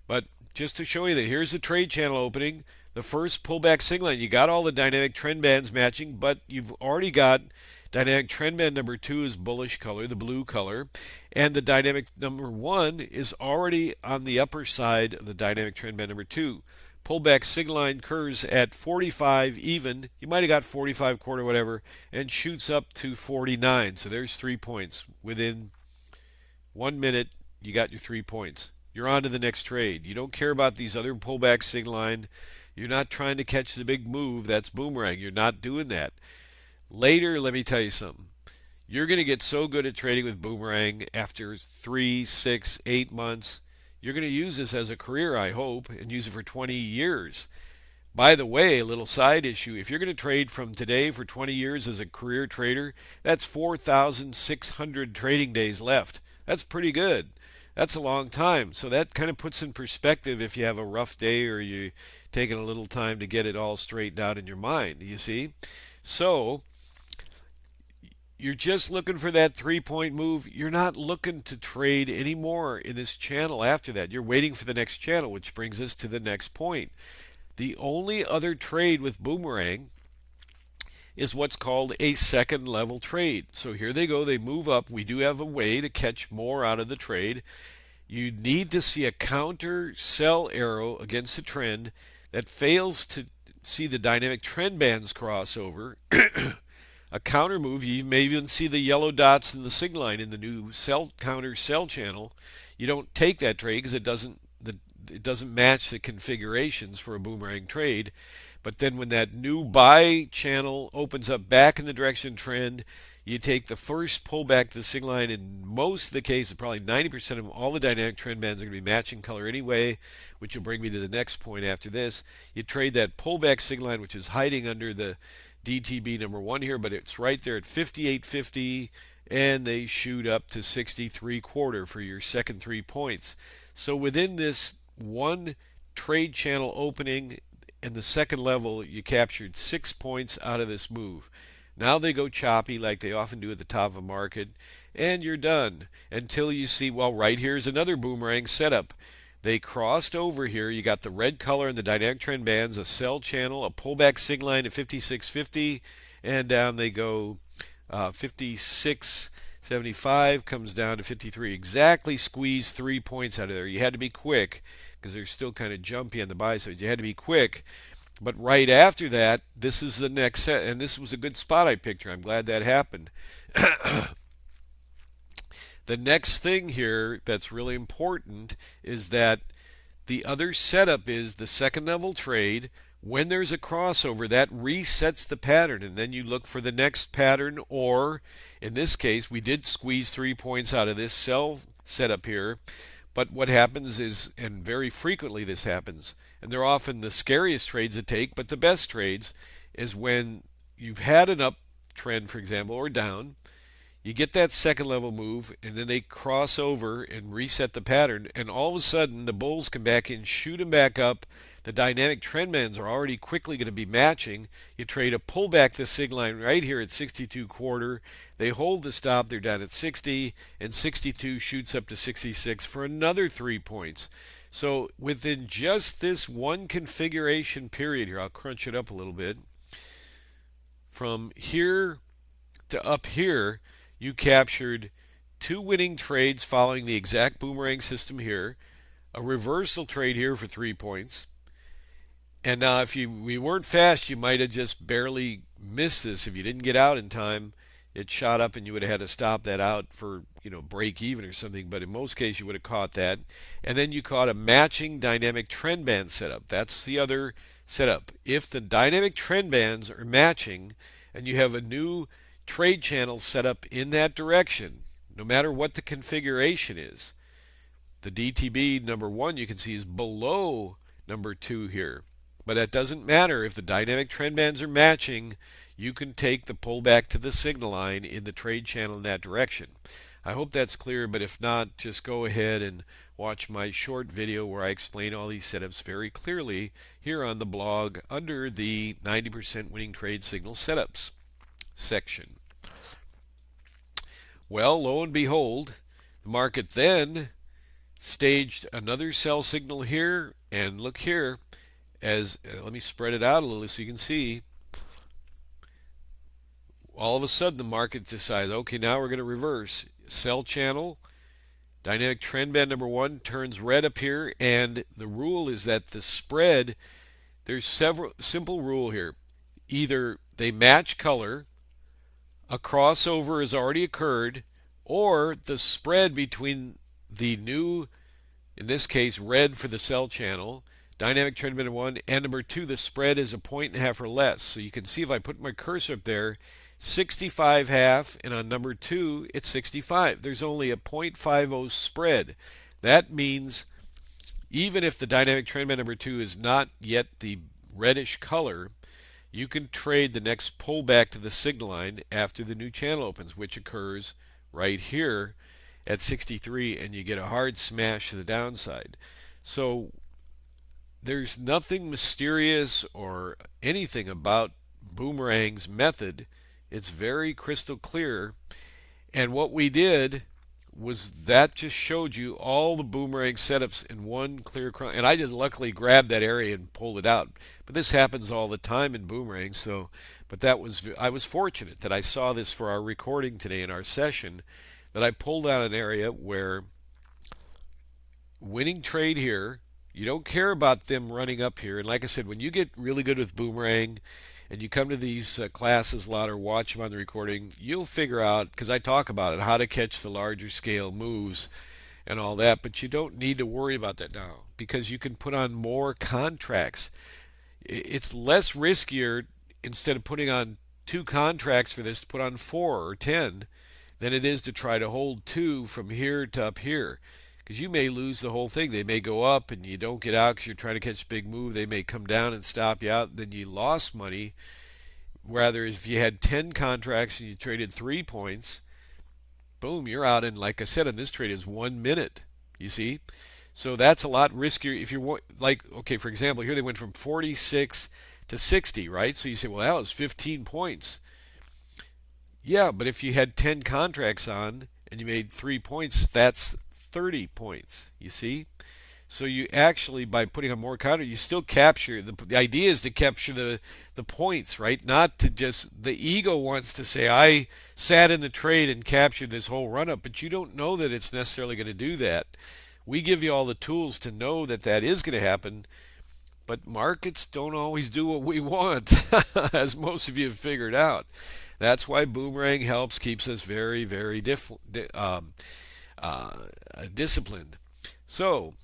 But just to show you that here's the trade channel opening, the first pullback signal line. You got all the dynamic trend bands matching, but you've already got dynamic trend band number 2 is bullish color, the blue color, and the dynamic number 1 is already on the upper side of the dynamic trend band number 2. Pullback signal line occurs at 45 even. You might have got 45 quarter, whatever, and shoots up to 49. So there's 3 points. Within 1 minute, you got your 3 points. You're on to the next trade. You don't care about these other pullback signal line. You're not trying to catch the big move. That's boomerang. You're not doing that. Later, let me tell you something. You're going to get so good at trading with boomerang after 3, 6, 8 months. You're going to use this as a career, I hope, and use it for 20 years. By the way, a little side issue. If you're going to trade from today for 20 years as a career trader, that's 4,600 trading days left. That's pretty good. That's a long time. So that kind of puts in perspective if you have a rough day or you're taking a little time to get it all straightened out in your mind, you see? So you're just looking for that 3-point move. You're not looking to trade anymore in this channel after that. You're waiting for the next channel, which brings us to the next point. The only other trade with boomerang is what's called a second level trade. So here they go, they move up. We do have a way to catch more out of the trade. You need to see a counter sell arrow against the trend that fails to see the dynamic trend bands cross over. A counter move, you may even see the yellow dots in the signal line in the new sell counter sell channel. You don't take that trade because it doesn't match the configurations for a boomerang trade. But then when that new buy channel opens up back in the direction trend, you take the first pullback to the signal line. In most of the cases, probably 90% of them, all the dynamic trend bands are going to be matching color anyway, which will bring me to the next point after this. You trade that pullback signal line, which is hiding under the DTB number 1 here, but it's right there at 58.50, and they shoot up to 63 quarter for your second 3 points. So within this one trade channel opening and the second level, you captured 6 points out of this move. Now they go choppy like they often do at the top of a market, and you're done until you see, well, right here is another boomerang setup. They crossed over here. You got the red color in the dynamic trend bands, a sell channel, a pullback signal line at 56.50, and down they go. 56.75 comes down to 53. Exactly squeezed 3 points out of there. You had to be quick because they're still kind of jumpy on the buy side. You had to be quick. But right after that, this is the next set, and this was a good spot I picked here. I'm glad that happened. The next thing here that's really important is that the other setup is the second level trade. When there's a crossover, that resets the pattern, and then you look for the next pattern, or in this case, we did squeeze 3 points out of this sell setup here. But what happens is, and very frequently this happens, and they're often the scariest trades to take, but the best trades, is when you've had an uptrend, for example, or down. You get that second level move, and then they cross over and reset the pattern, and all of a sudden the bulls come back in, shoot them back up. The dynamic trend bands are already quickly going to be matching. You trade a pullback to the signal line right here at 62 quarter. They hold the stop. They're down at 60, and 62 shoots up to 66 for another 3 points. So within just this one configuration period here, I'll crunch it up a little bit. From here to up here, you captured 2 winning trades following the exact boomerang system here, a reversal trade here for 3 points. And now if we weren't fast, you might have just barely missed this. If you didn't get out in time, it shot up and you would have had to stop that out for, break even or something. But in most cases, you would have caught that. And then you caught a matching dynamic trend band setup. That's the other setup. If the dynamic trend bands are matching and you have a new trade channel set up in that direction, no matter what the configuration is, the DTB number 1 you can see is below number 2 here. But that doesn't matter. If the dynamic trend bands are matching, you can take the pullback to the signal line in the trade channel in that direction. I hope that's clear, but if not, just go ahead and watch my short video where I explain all these setups very clearly here on the blog under the 90% winning trade signal setups section. Well, lo and behold, the market then staged another sell signal here, and look here, as let me spread it out a little so you can see. All of a sudden the market decides, okay, now we're going to reverse. Sell channel, dynamic trend band number 1 turns red up here, and the rule is that the spread, there's several simple rule here. Either they match color, a crossover has already occurred, or the spread between the new, in this case, red for the sell channel, dynamic trend band 1, and number 2, the spread is a 1.5 or less. So you can see if I put my cursor up there, 65 half, and on number 2, it's 65. There's only a 0.50 spread. That means even if the dynamic trend band number 2 is not yet the reddish color, you can trade the next pullback to the signal line after the new channel opens, which occurs right here at 63, and you get a hard smash to the downside. So there's nothing mysterious or anything about Boomerang's method. It's very crystal clear. And what we did was that just showed you all the Boomerang setups in one clear and I just luckily grabbed that area and pulled it out. But this happens all the time in Boomerang, so but I was fortunate that I saw this for our recording today in our session, that I pulled out an area where winning trade here, you don't care about them running up here. And like I said, when you get really good with Boomerang and you come to these classes a lot or watch them on the recording, you'll figure out, because I talk about it, how to catch the larger scale moves and all that. But you don't need to worry about that now, because you can put on more contracts. It's less riskier, instead of putting on 2 contracts for this, to put on 4 or 10 than it is to try to hold 2 from here to up here. Because you may lose the whole thing. They may go up and you don't get out because you're trying to catch a big move. They may come down and stop you out. Then you lost money. Rather, if you had 10 contracts and you traded 3 points, boom, you're out in, like I said, in this trade is 1 minute. You see? So that's a lot riskier. If you're like, okay, for example, here they went from 46 to 60, right? So you say, well, that was 15 points. Yeah, but if you had 10 contracts on and you made 3 points, that's 30 points, you see? So you actually, by putting on more counter, you still capture, the idea is to capture the points, right? Not to just, the ego wants to say, I sat in the trade and captured this whole run-up, but you don't know that it's necessarily going to do that. We give you all the tools to know that that is going to happen, but markets don't always do what we want, as most of you have figured out. That's why Boomerang helps, keeps us very, very disciplined. So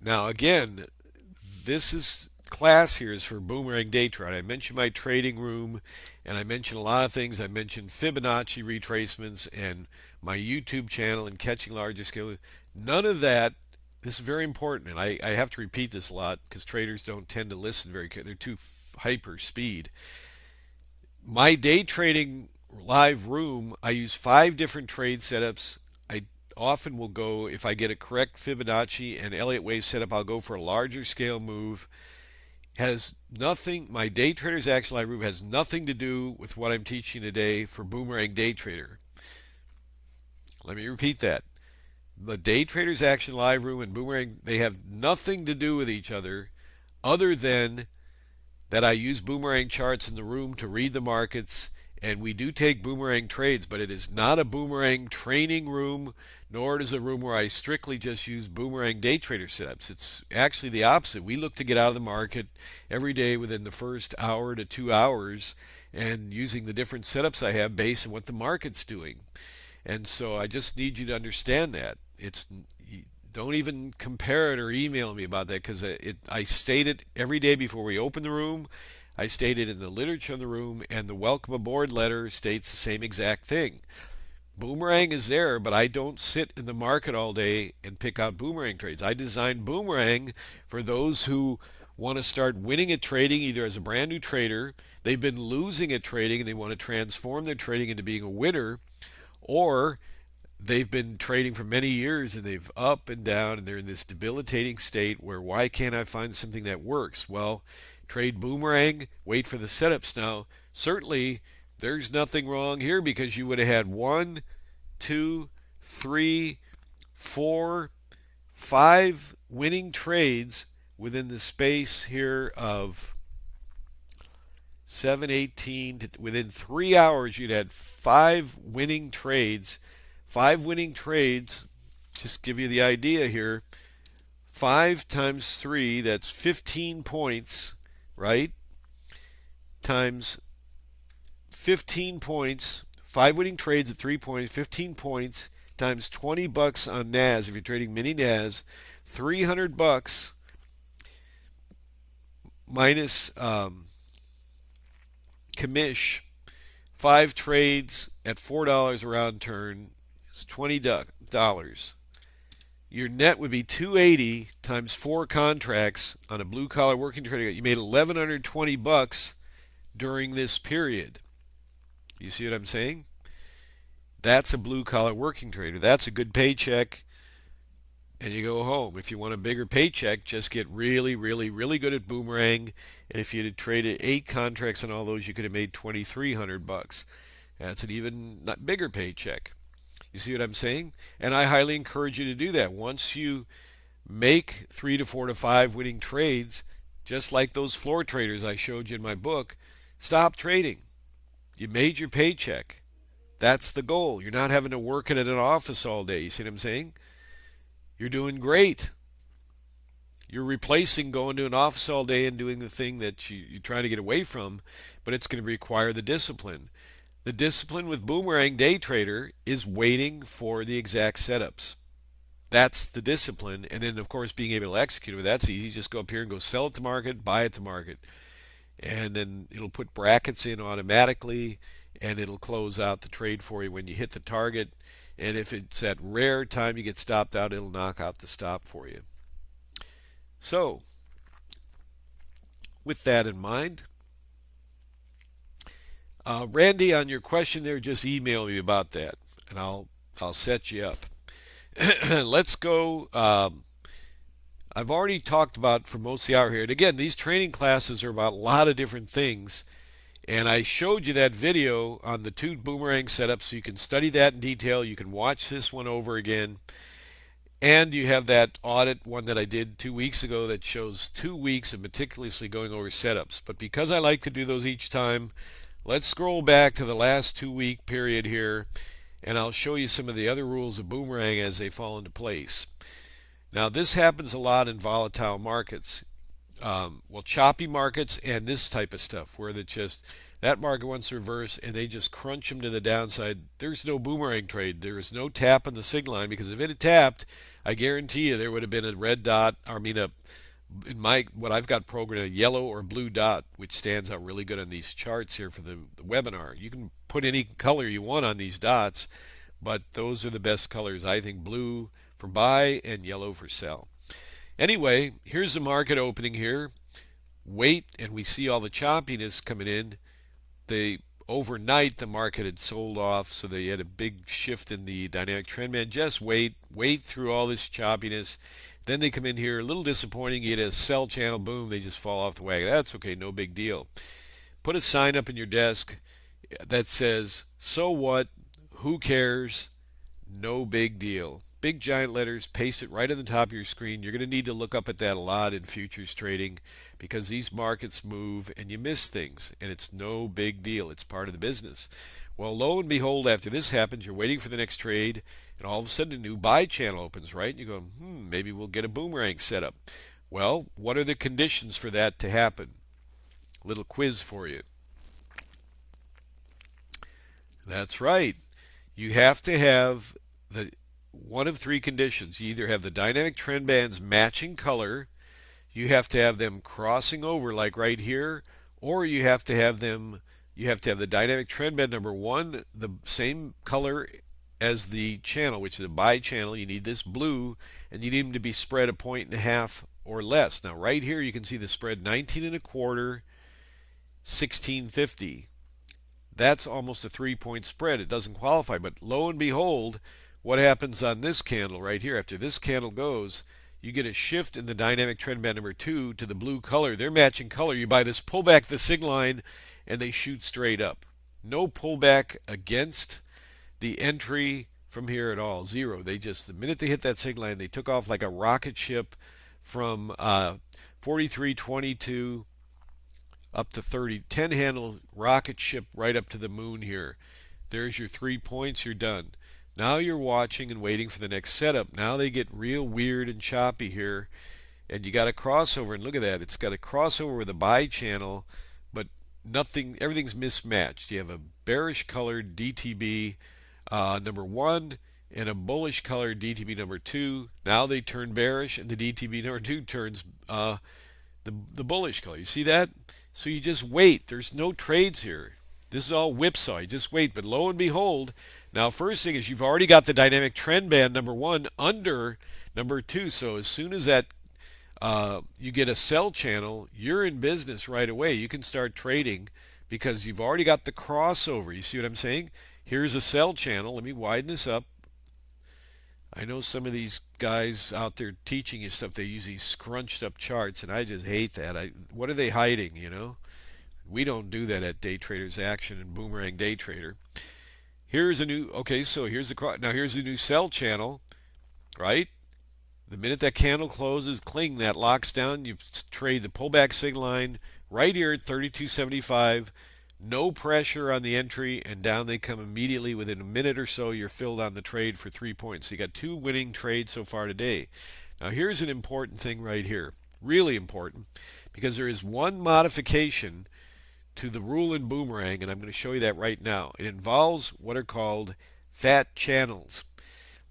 now again, this class here is for Boomerang Day Trade. I mentioned my trading room, and I mentioned a lot of things. I mentioned Fibonacci retracements and my YouTube channel and catching larger scale. None of that. This is very important, and I have to repeat this a lot because traders don't tend to listen very carefully. They're too hyper speed. My day trading live room, I use 5 different trade setups. I often will go, if I get a correct Fibonacci and Elliott wave setup, I'll go for a larger scale move. Has nothing, my day trader's action live room has nothing to do with what I'm teaching today for Boomerang Day Trader. Let me repeat that. The day trader's action live room and Boomerang, they have nothing to do with each other than that I use Boomerang charts in the room to read the markets, and we do take Boomerang trades, but it is not a Boomerang training room, nor is it a room where I strictly just use Boomerang day trader setups. It's actually the opposite. We look to get out of the market every day within the first hour to 2 hours, and using the different setups I have based on what the market's doing. And so I just need you to understand that. Don't even compare it or email me about that, because I state it every day before we open the room. I state it in the literature in the room, and the welcome aboard letter states the same exact thing. Boomerang is there, but I don't sit in the market all day and pick out Boomerang trades. I designed Boomerang for those who want to start winning at trading either as a brand new trader, they've been losing at trading and they want to transform their trading into being a winner, or they've been trading for many years and they've up and down and they're in this debilitating state where why can't I find something that works? Well, trade Boomerang, wait for the setups. Now, certainly there's nothing wrong here because you would have had 1, 2, 3, 4, 5 winning trades within the space here of 7:18 to within 3 hours you'd had 5 winning trades. 5 winning trades, just give you the idea here. 5 times 3, that's 15 points, right? Times 15 points, 5 winning trades at 3 points, 15 points times $20 on NAS if you're trading mini NAS, $300 minus commish, 5 trades at $4 a round turn is $20. Your net would be $280 times 4 contracts on a blue collar working trader. You made $1,120 during this period. You see what I'm saying? That's a blue collar working trader. That's a good paycheck. And you go home. If you want a bigger paycheck, just get really, really, really good at Boomerang. And if you had traded 8 contracts on all those, you could have made $2,300. That's an even bigger paycheck. You see what I'm saying? And I highly encourage you to do that. Once you make 3 to 4 to 5 winning trades, just like those floor traders I showed you in my book, stop trading. You made your paycheck. That's the goal. You're not having to work in an office all day. You see what I'm saying? You're doing great. You're replacing going to an office all day and doing the thing that you're trying to get away from, but it's going to require the discipline. The discipline with Boomerang Day Trader is waiting for the exact setups. That's the discipline. And then, of course, being able to execute it. That's easy. Just go up here and go sell it to market, buy it to market. And then it'll put brackets in automatically, and it'll close out the trade for you when you hit the target. And if it's at rare time you get stopped out, it'll knock out the stop for you. So, with that in mind, Randy, on your question there, just email me about that, and I'll set you up. Let's go. I've already talked about for most of the hour here. And again, these training classes are about a lot of different things. And I showed you that video on the 2 Boomerang setups, so you can study that in detail. You can watch this one over again. And you have that audit one that I did 2 weeks ago that shows 2 weeks of meticulously going over setups. But because I like to do those each time, let's scroll back to the last 2-week period here, and I'll show you some of the other rules of Boomerang as they fall into place. Now, this happens a lot in volatile markets. Choppy markets and this type of stuff where that market wants to reverse and they just crunch them to the downside. There's no Boomerang trade. There is no tap on the signal line, because if it had tapped, I guarantee you there would have been a red dot. In what I've got programmed, a yellow or blue dot, which stands out really good on these charts here for the webinar. You can put any color you want on these dots, but those are the best colors. I think blue for buy and yellow for sell. Anyway, here's the market opening here. Wait, and we see all the choppiness coming in. Overnight, the market had sold off, so they had a big shift in the dynamic trend band. Just wait through all this choppiness. Then they come in here, a little disappointing. You get a sell channel, boom, they just fall off the wagon. That's okay, no big deal. Put a sign up in your desk that says, "So what? Who cares? No big deal." Big giant letters, paste it right on the top of your screen. You're going to need to look up at that a lot in futures trading, because these markets move and you miss things, and it's no big deal. It's part of the business. Well, lo and behold, after this happens, you're waiting for the next trade, and all of a sudden a new buy channel opens, right? And you go, maybe we'll get a Boomerang set up. Well, what are the conditions for that to happen? Little quiz for you. That's right. You have to have one of 3 conditions. You either have the dynamic trend bands matching color, you have to have them crossing over like right here, or you have to have the dynamic trend band number 1 the same color as the channel, which is a buy channel. You need this blue, and you need them to be spread 1.5 points or less. Now right here you can see the spread 19 and a quarter, 16.50. That's almost a 3-point spread. It doesn't qualify, but lo and behold, what happens on this candle right here? After this candle goes, you get a shift in the dynamic trend band number 2 to the blue color. They're matching color. You buy this, pull back the sig line, and they shoot straight up. No pullback against the entry from here at all. Zero. They just, the minute they hit that sig line, they took off like a rocket ship from 43.22 up to 30. 10 handle rocket ship right up to the moon here. There's your 3 points. You're done. Now you're watching and waiting for the next setup. Now they get real weird and choppy here. And you got a crossover, and look at that. It's got a crossover with a buy channel, but nothing, everything's mismatched. You have a bearish colored DTB number 1 and a bullish colored DTB number 2. Now they turn bearish, and the DTB number 2 turns the bullish color. You see that? So you just wait. There's no trades here. This is all whipsaw. You just wait. But lo and behold, now first thing is you've already got the dynamic trend band number 1 under number 2. So as soon as that you get a sell channel, you're in business right away. You can start trading because you've already got the crossover. You see what I'm saying? Here's a sell channel. Let me widen this up. I know some of these guys out there teaching you stuff, they use these scrunched up charts, and I just hate that. What are they hiding, you know? We don't do that at Day Traders Action and Boomerang Day Trader. Here's a new, okay, so here's now here's a new sell channel, right? The minute that candle closes, cling, that locks down. You trade the pullback sig line right here at 32.75. No pressure on the entry, and down they come immediately. Within a minute or so, you're filled on the trade for 3 points. So you got 2 winning trades so far today. Now here's an important thing right here, really important, because there is one modification to the rule in Boomerang, and I'm going to show you that right now. It involves what are called fat channels.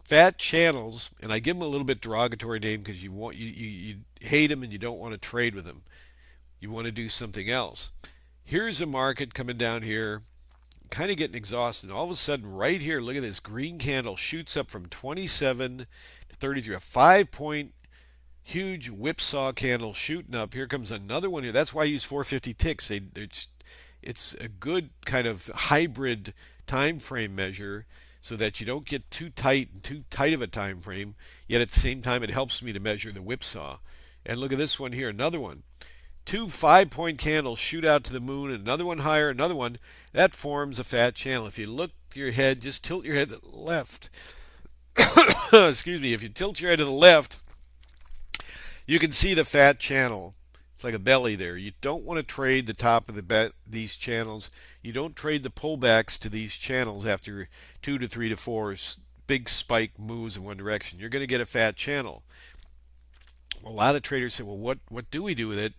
Fat channels, and I give them a little bit derogatory name because you hate them and you don't want to trade with them. You want to do something else. Here's a market coming down here, kind of getting exhausted. All of a sudden, right here, look at this green candle shoots up from 27 to 33. A 5-point huge whipsaw candle shooting up. Here comes another one here. That's why I use 450 ticks. It's a good kind of hybrid time frame measure so that you don't get too tight of a time frame, yet at the same time it helps me to measure the whipsaw. And look at this one here, another one. 2 5-point candles shoot out to the moon, and another one higher, another one. That forms a fat channel. If you look your head, just tilt your head to the left. Excuse me. If you tilt your head to the left, you can see the fat channel. It's like a belly there. You don't want to trade the top of these channels. You don't trade the pullbacks to these channels after 2 to 3 to 4 big spike moves in one direction. You're going to get a fat channel. A lot of traders say, well, what do we do with it?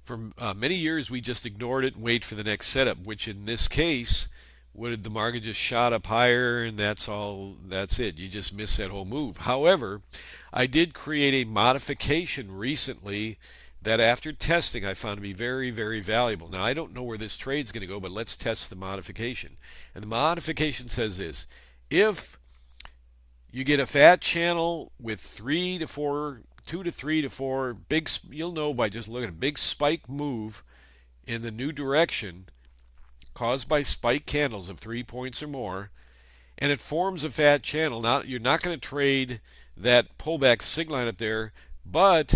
For many years, we just ignored it and wait for the next setup, which in this case, the market just shot up higher, and that's it. You just miss that whole move. However, I did create a modification recently that after testing I found to be very, very valuable. Now, I don't know where this trade's going to go, but let's test the modification. And the modification says this: if you get a fat channel with 2 to 3 to 4 big, you'll know by just looking at a big spike move in the new direction caused by spike candles of 3 points or more, and it forms a fat channel. Now, you're not going to trade that pullback sig line up there, but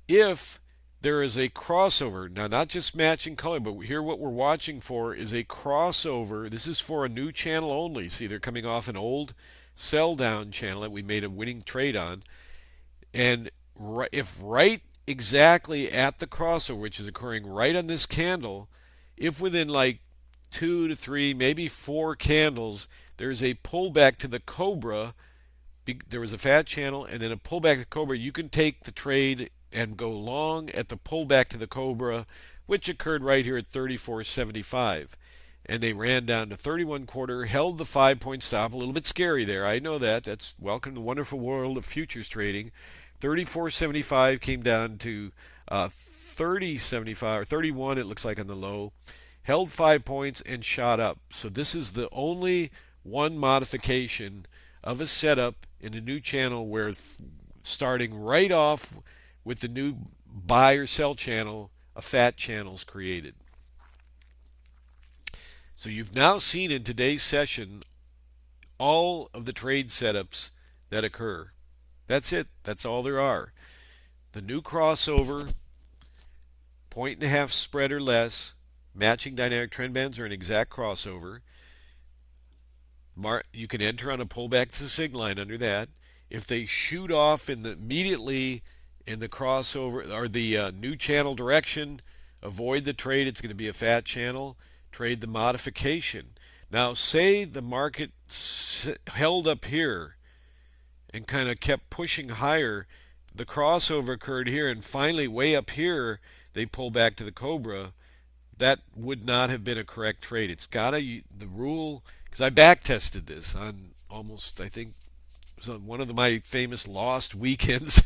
if there is a crossover, now not just matching color, but here what we're watching for is a crossover. This is for a new channel only. See, they're coming off an old sell down channel that we made a winning trade on, and if right exactly at the crossover, which is occurring right on this candle, if within like 2 to 3, maybe 4 candles, there's a pullback to the Cobra, there was a fat channel and then a pullback to Cobra, you can take the trade and go long at the pullback to the Cobra, which occurred right here at 34.75. And they ran down to 31.25, held the 5-point stop. A little bit scary there. I know that. That's welcome to the wonderful world of futures trading. 34.75 came down to 30.75 or 31. It looks like on the low. Held 5 points and shot up. So this is the only one modification of a setup in a new channel where starting right off with the new buy or sell channel, a fat channel is created. So you've now seen in today's session all of the trade setups that occur. That's it. That's all there are. The new crossover, point and a half spread or less, matching dynamic trend bands are an exact crossover. You can enter on a pullback to the signal line under that. If they shoot off immediately in the crossover or the new channel direction, avoid the trade. It's going to be a fat channel. Trade the modification. Now, say the market held up here and kind of kept pushing higher. The crossover occurred here, and finally, way up here, they pull back to the Cobra. That would not have been a correct trade. It's got to, the rule, because I back tested this on almost, I think, it was on one of my famous lost weekends.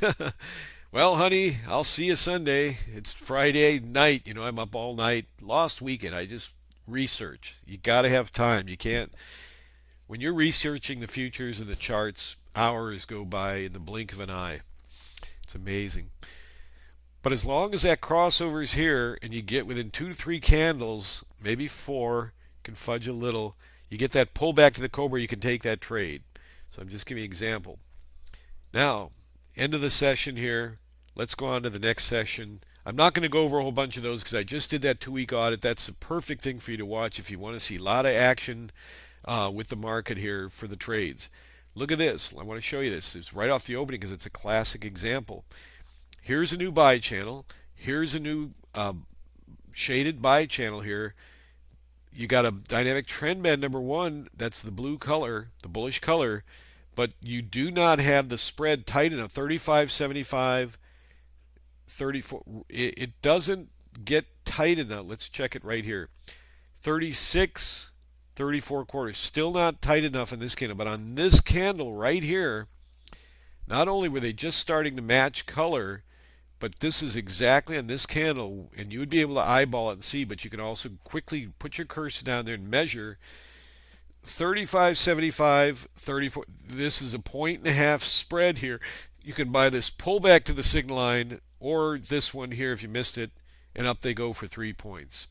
Well, honey, I'll see you Sunday. It's Friday night. I'm up all night. Lost weekend. I just research. You got to have time. You can't, when you're researching the futures and the charts, hours go by in the blink of an eye. It's amazing. But as long as that crossover is here and you get within 2 to 3 candles, maybe 4, you can fudge a little, you get that pullback to the Cobra, you can take that trade. So I'm just giving you an example. Now, end of the session here. Let's go on to the next session. I'm not going to go over a whole bunch of those because I just did that 2-week audit. That's the perfect thing for you to watch if you want to see a lot of action with the market here for the trades. Look at this. I want to show you this. It's right off the opening because it's a classic example. Here's a new buy channel. Here's a new shaded buy channel here. You got a dynamic trend band number 1. That's the blue color, the bullish color. But you do not have the spread tight enough. 35, 75, 34. It doesn't get tight enough. Let's check it right here. 36, 34 quarters. Still not tight enough in this candle. But on this candle right here, not only were they just starting to match color, but this is exactly on this candle, and you would be able to eyeball it and see, but you can also quickly put your cursor down there and measure 35, 75, 34. This is a point and a half spread here. You can buy this pullback to the signal line or this one here if you missed it, and up they go for 3 points.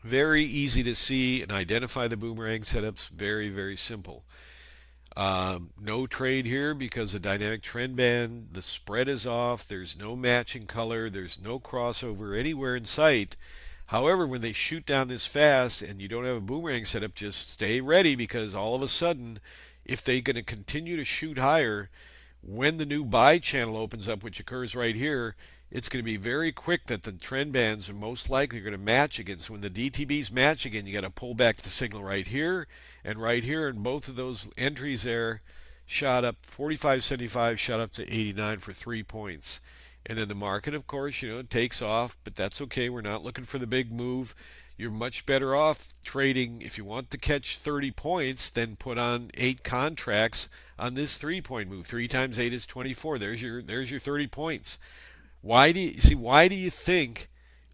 Very easy to see and identify the boomerang setups. Very, very simple. No trade here because the dynamic trend band, the spread is off. There's no matching color. There's no crossover anywhere in sight. However, when they shoot down this fast and you don't have a boomerang setup, just stay ready because all of a sudden, if they're going to continue to shoot higher, when the new buy channel opens up, which occurs right here, it's going to be very quick that the trend bands are most likely going to match again. So when the DTBs match again, you got to pull back the signal right here, and both of those entries there shot up 45.75, shot up to 89 for 3 points. And then the market, of course, takes off, but that's okay. We're not looking for the big move. You're much better off trading. If you want to catch 30 points, then put on 8 contracts on this 3-point move. 3 times 8 is 24. There's your 30 points. Why do you think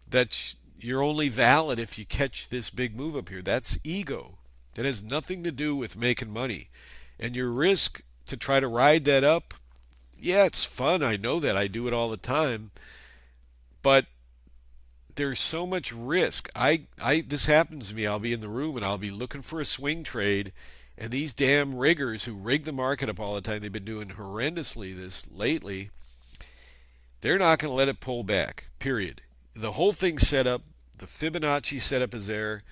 that you're only valid if you catch this big move up here? That's ego. That has nothing to do with making money. And your risk to try to ride that up, yeah, it's fun. I know that. I do it all the time. But there's so much risk. This happens to me. I'll be in the room and I'll be looking for a swing trade, and these damn riggers who rig the market up all the time, they've been doing horrendously this lately. They're not going to let it pull back, period. The whole thing's set up. The Fibonacci setup is there.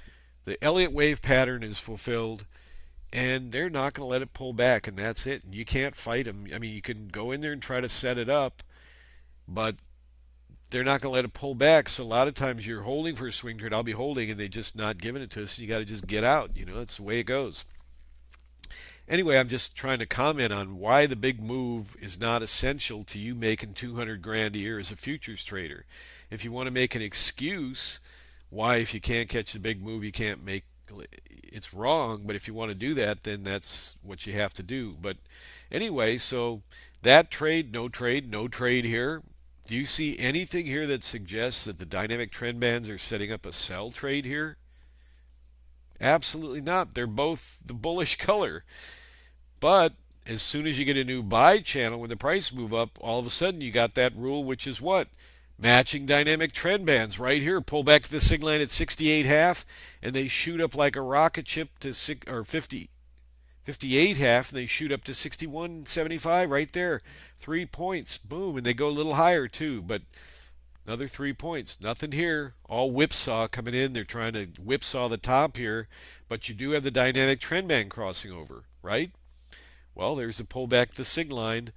The Elliott wave pattern is fulfilled. And they're not going to let it pull back, and that's it. And you can't fight them. I mean, you can go in there and try to set it up, but they're not going to let it pull back. So a lot of times you're holding for a swing trade. I'll be holding, and they're just not giving it to us. You got to just get out. That's the way it goes. Anyway, I'm just trying to comment on why the big move is not essential to you making 200 grand a year as a futures trader. If you want to make an excuse why if you can't catch the big move you can't make, it's wrong. But if you want to do that, then that's what you have to do. But anyway, so that trade, no trade here. Do you see anything here that suggests that the dynamic trend bands are setting up a sell trade here? Absolutely not. They're both the bullish color. But as soon as you get a new buy channel, when the price move up, all of a sudden you got that rule, which is what? Matching dynamic trend bands right here. Pull back to the sig line at 68.5, and they shoot up like a rocket ship to 58.5, and they shoot up to 61.75 right there. 3 points, boom, and they go a little higher too, but another 3 points. Nothing here. All whipsaw coming in. They're trying to whipsaw the top here, but you do have the dynamic trend band crossing over, right? Well, there's a pullback to the sig line.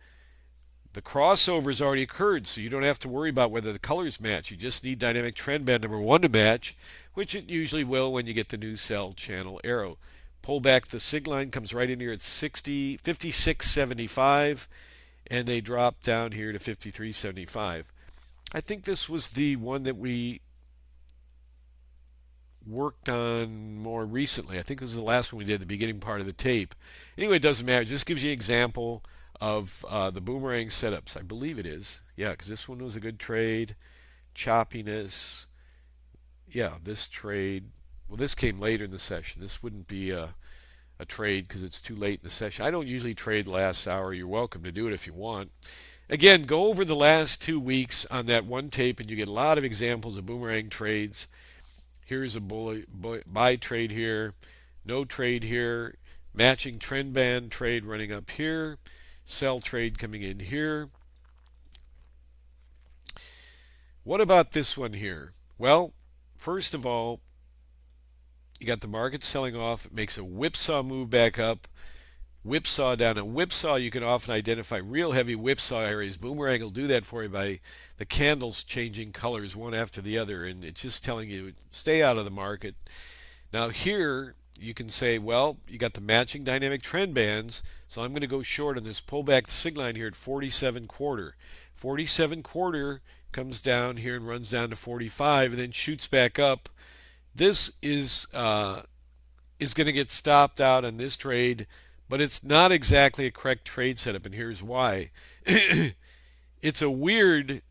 The crossover's already occurred, so you don't have to worry about whether the colors match. You just need dynamic trend band number 1 to match, which it usually will when you get the new sell channel arrow. Pull back the sig line, comes right in here at 56.75, and they drop down here to 53.75. I think this was the one that we worked on more recently. I think this was the last one we did, the beginning part of the tape. Anyway, it doesn't matter. It just gives you an example of the boomerang setups. I believe it is. Yeah, because this one was a good trade. Choppiness. Yeah, this trade. Well, this came later in the session. This wouldn't be a trade because it's too late in the session. I don't usually trade last hour. You're welcome to do it if you want. Again, go over the last 2 weeks on that one tape, and you get a lot of examples of boomerang trades. Here's a buy trade here, no trade here, matching trend band trade running up here, sell trade coming in here. What about this one here? Well, first of all, you got the market selling off. It makes a whipsaw move back up. Whipsaw down. A whipsaw, you can often identify real heavy whipsaw areas. Boomerang will do that for you by the candles changing colors one after the other, and it's just telling you stay out of the market. Now here you can say, well, you got the matching dynamic trend bands, so I'm going to go short on this. Pull back the sig line here at 47.25. 47.25 comes down here and runs down to 45, and then shoots back up. This is going to get stopped out on this trade. But it's not exactly a correct trade setup, and here's why. It's a weird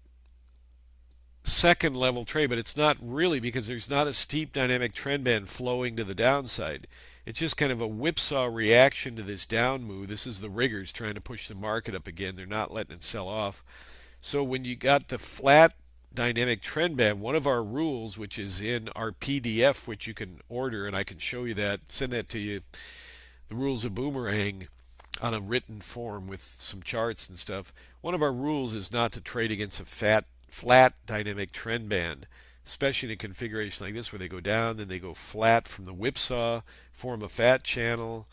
second level trade, but it's not really, because there's not a steep dynamic trend band flowing to the downside. It's just kind of a whipsaw reaction to this down move. This is the riggers trying to push the market up again. They're not letting it sell off. So when you got the flat dynamic trend band, one of our rules, which is in our PDF, which you can order, and I can show you that, send that to you, the rules of Boomerang on a written form with some charts and stuff. One of our rules is not to trade against a flat dynamic trend band, especially in a configuration like this where they go down, then they go flat from the whipsaw, form a fat channel.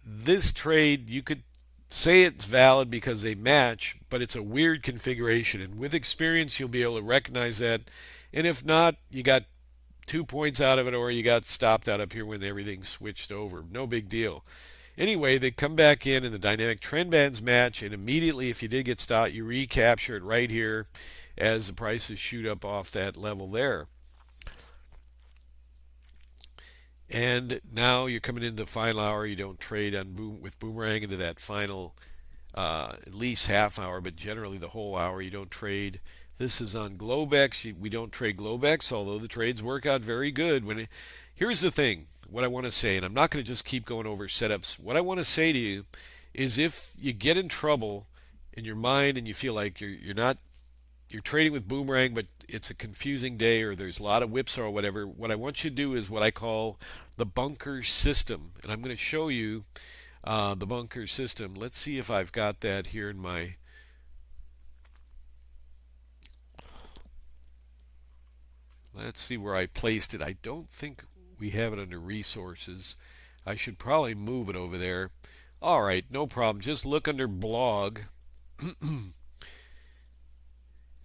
This trade, you could say it's valid because they match, but it's a weird configuration, and with experience you'll be able to recognize that. And if not, you got 2 points out of it, or you got stopped out up here when everything switched over. No big deal. Anyway, they come back in and the dynamic trend bands match, and immediately if you did get stopped, you recapture it right here as the prices shoot up off that level there. And now you're coming into the final hour. You don't trade on with Boomerang into that final at least half hour, but generally the whole hour you don't trade. This is on Globex. We don't trade Globex, although the trades work out very good. Here's the thing, what I want to say, and I'm not going to just keep going over setups. What I want to say to you is if you get in trouble in your mind and you feel like you're trading with Boomerang, but it's a confusing day or there's a lot of whips or whatever, what I want you to do is what I call the bunker system. And I'm going to show you the bunker system. Let's see if I've got that here in my... Let's see where I placed it. I don't think we have it under resources. I should probably move it over there. All right, no problem. Just look under blog. It's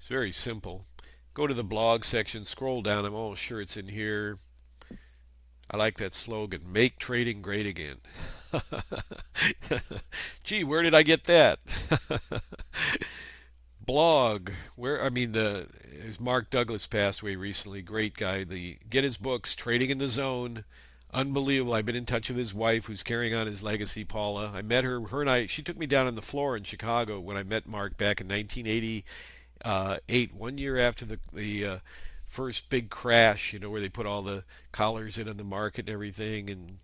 very simple. Go to the blog section, scroll down. I'm almost sure it's in here. I like that slogan, make trading great again. Gee, where did I get that? Blog, there's Mark Douglas passed away recently, great guy. Get his books, Trading in the Zone, unbelievable. I've been in touch with his wife who's carrying on his legacy, Paula. I met her and I, she took me down on the floor in Chicago when I met Mark back in 1988, 1 year after the first big crash, where they put all the collars in on the market and everything, and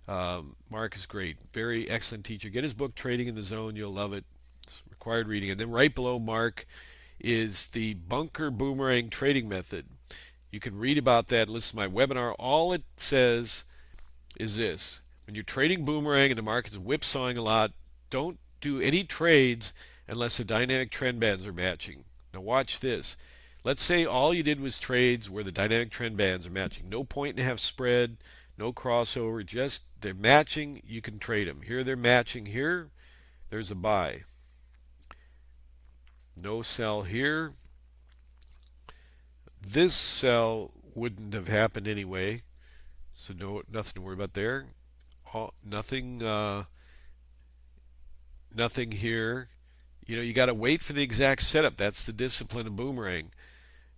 Mark is great. Very excellent teacher. Get his book, Trading in the Zone. You'll love it. It's required reading. And then right below Mark is the Bunker Boomerang Trading Method. You can read about that. Listen to my webinar. All it says is this. When you're trading boomerang and the market's whipsawing a lot, don't do any trades unless the dynamic trend bands are matching. Now watch this. Let's say all you did was trades where the dynamic trend bands are matching. No point and a half spread, no crossover, just they're matching, you can trade them. Here they're matching here, there's a buy. No sell here. This sell wouldn't have happened anyway, so nothing to worry about there. Nothing here. You got to wait for the exact setup. That's the discipline of boomerang.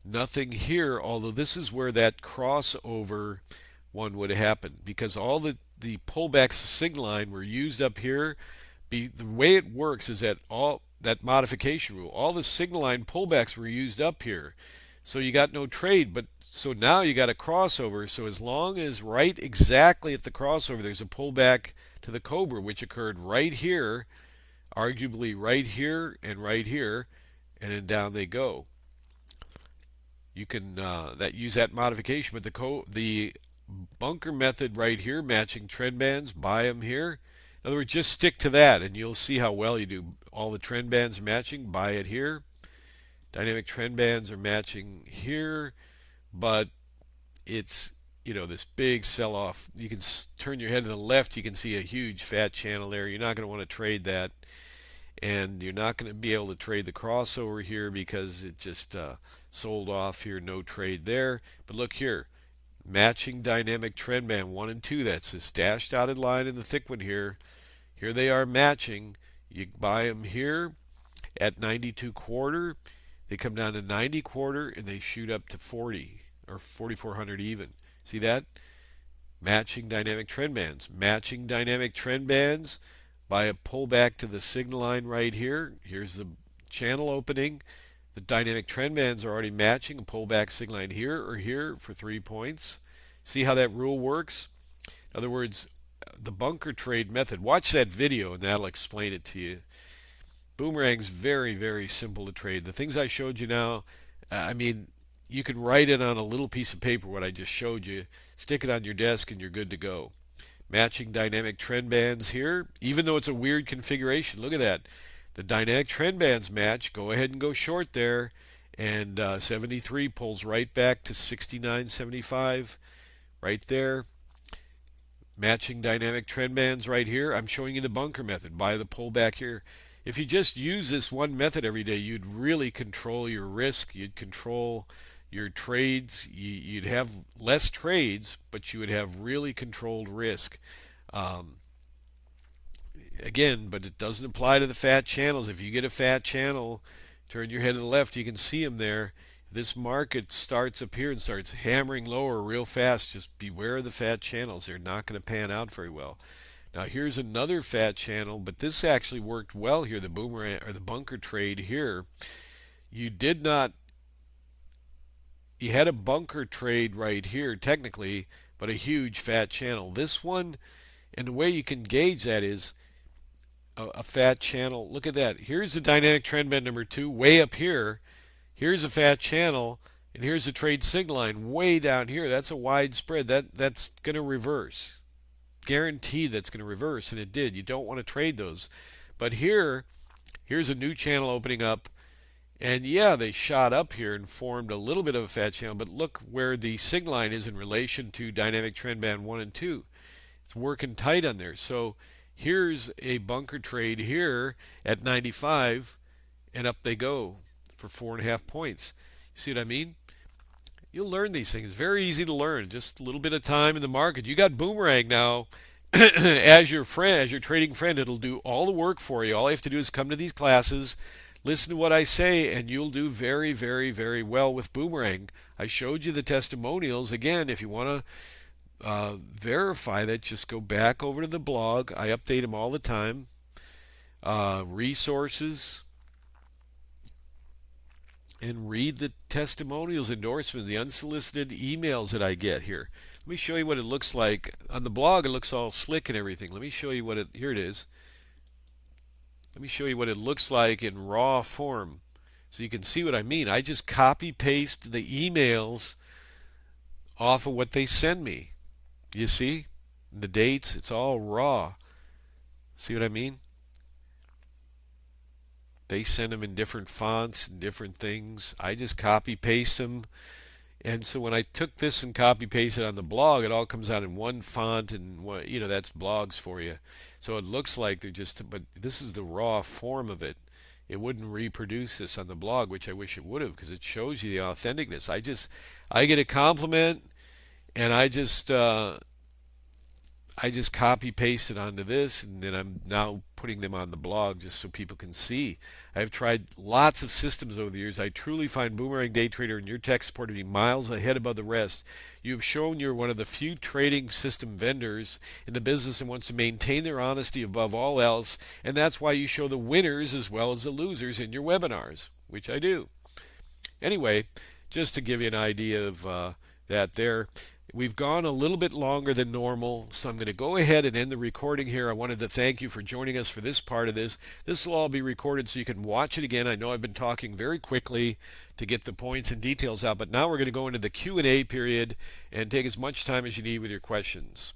Nothing here, although this is where that crossover one would have happened, because all the pullbacks signal line were used up here. The way it works is that that modification rule, all the signal line pullbacks were used up here. So you got no trade, but so now you got a crossover. So as long as right exactly at the crossover, there's a pullback to the Cobra, which occurred right here, arguably right here, and then down they go. You can use that modification, but the bunker method right here, matching trend bands, buy them here. In other words, just stick to that, and you'll see how well you do. All the trend bands are matching, buy it here. Dynamic trend bands are matching here, but it's this big sell-off. You can turn your head to the left, you can see a huge fat channel there. You're not going to want to trade that, and you're not going to be able to trade the crossover here because it just sold off here. No trade there. But look here, matching dynamic trend band 1 and 2. That's this dashed dotted line in the thick one here. Here they are matching. You buy them here at 92.25. They come down to 90.25 and they shoot up to 40 or 4,400 even. See that? Matching dynamic trend bands. Matching dynamic trend bands by a pullback to the signal line right here. Here's the channel opening. The dynamic trend bands are already matching a pullback signal line here or here for 3 points. See how that rule works? In other words, the bunker trade method. Watch that video and that'll explain it to you. Boomerang's very, very simple to trade. The things I showed you now, you can write it on a little piece of paper, what I just showed you, stick it on your desk, and you're good to go. Matching dynamic trend bands here, even though it's a weird configuration. Look at that. The dynamic trend bands match. Go ahead and go short there. And 73 pulls right back to 69.75 right there. Matching dynamic trend bands right here. I'm showing you the bunker method. Buy the pullback here. If you just use this one method every day, you'd really control your risk. You'd control your trades. You'd have less trades, but you would have really controlled risk. Again, but it doesn't apply to the fat channels. If you get a fat channel, turn your head to the left, you can see them there. This market starts up here and starts hammering lower real fast. Just beware of the fat channels. They're not going to pan out very well. Now here's another fat channel, but this actually worked well here, the boomerang or the bunker trade here. You had a bunker trade right here technically, but a huge fat channel. This one, and the way you can gauge that is a fat channel. Look at that. Here's the dynamic trend band number 2 way up here. Here's a fat channel, and here's the trade signal line way down here. That's a wide spread. That's going to reverse. Guaranteed that's going to reverse, and it did. You don't want to trade those. But here's a new channel opening up, and yeah, they shot up here and formed a little bit of a fat channel, but look where the signal line is in relation to dynamic trend band 1 and 2. It's working tight on there. So here's a bunker trade here at 95, and up they go for 4.5 points. You see what I mean? You'll learn these things. Very easy to learn. Just a little bit of time in the market. You got Boomerang now as your friend, as your trading friend. It'll do all the work for you. All you have to do is come to these classes, listen to what I say, and you'll do very, very, very well with Boomerang. I showed you the testimonials. Again, if you want to verify that, just go back over to the blog. I update them all the time. Resources. And read the testimonials, endorsements, the unsolicited emails that I get here. Let me show you what it looks like. On the blog, it looks all slick and everything. Let me show you what it, here it is. Let me show you what it looks like in raw form so you can see what I mean. I just copy paste the emails off of what they send me. You see? The dates, it's all raw. See what I mean? They send them in different fonts and different things. I just copy paste them. And so when I took this and copy pasted on the blog, it all comes out in one font, and that's blogs for you. So it looks like they're just, but this is the raw form of it. It wouldn't reproduce this on the blog, which I wish it would have, because it shows you the authenticness. I get a compliment, and I just copy paste it onto this, and then I'm now putting them on the blog just so people can see. I've tried lots of systems over the years. I truly find Boomerang Day Trader and your tech support to be miles ahead above the rest. You have shown you're one of the few trading system vendors in the business and wants to maintain their honesty above all else, and that's why you show the winners as well as the losers in your webinars, which I do. Anyway, just to give you an idea of that there. We've gone a little bit longer than normal, so I'm going to go ahead and end the recording here. I wanted to thank you for joining us for this part of this. This will all be recorded so you can watch it again. I know I've been talking very quickly to get the points and details out, but now we're going to go into the Q&A period and take as much time as you need with your questions.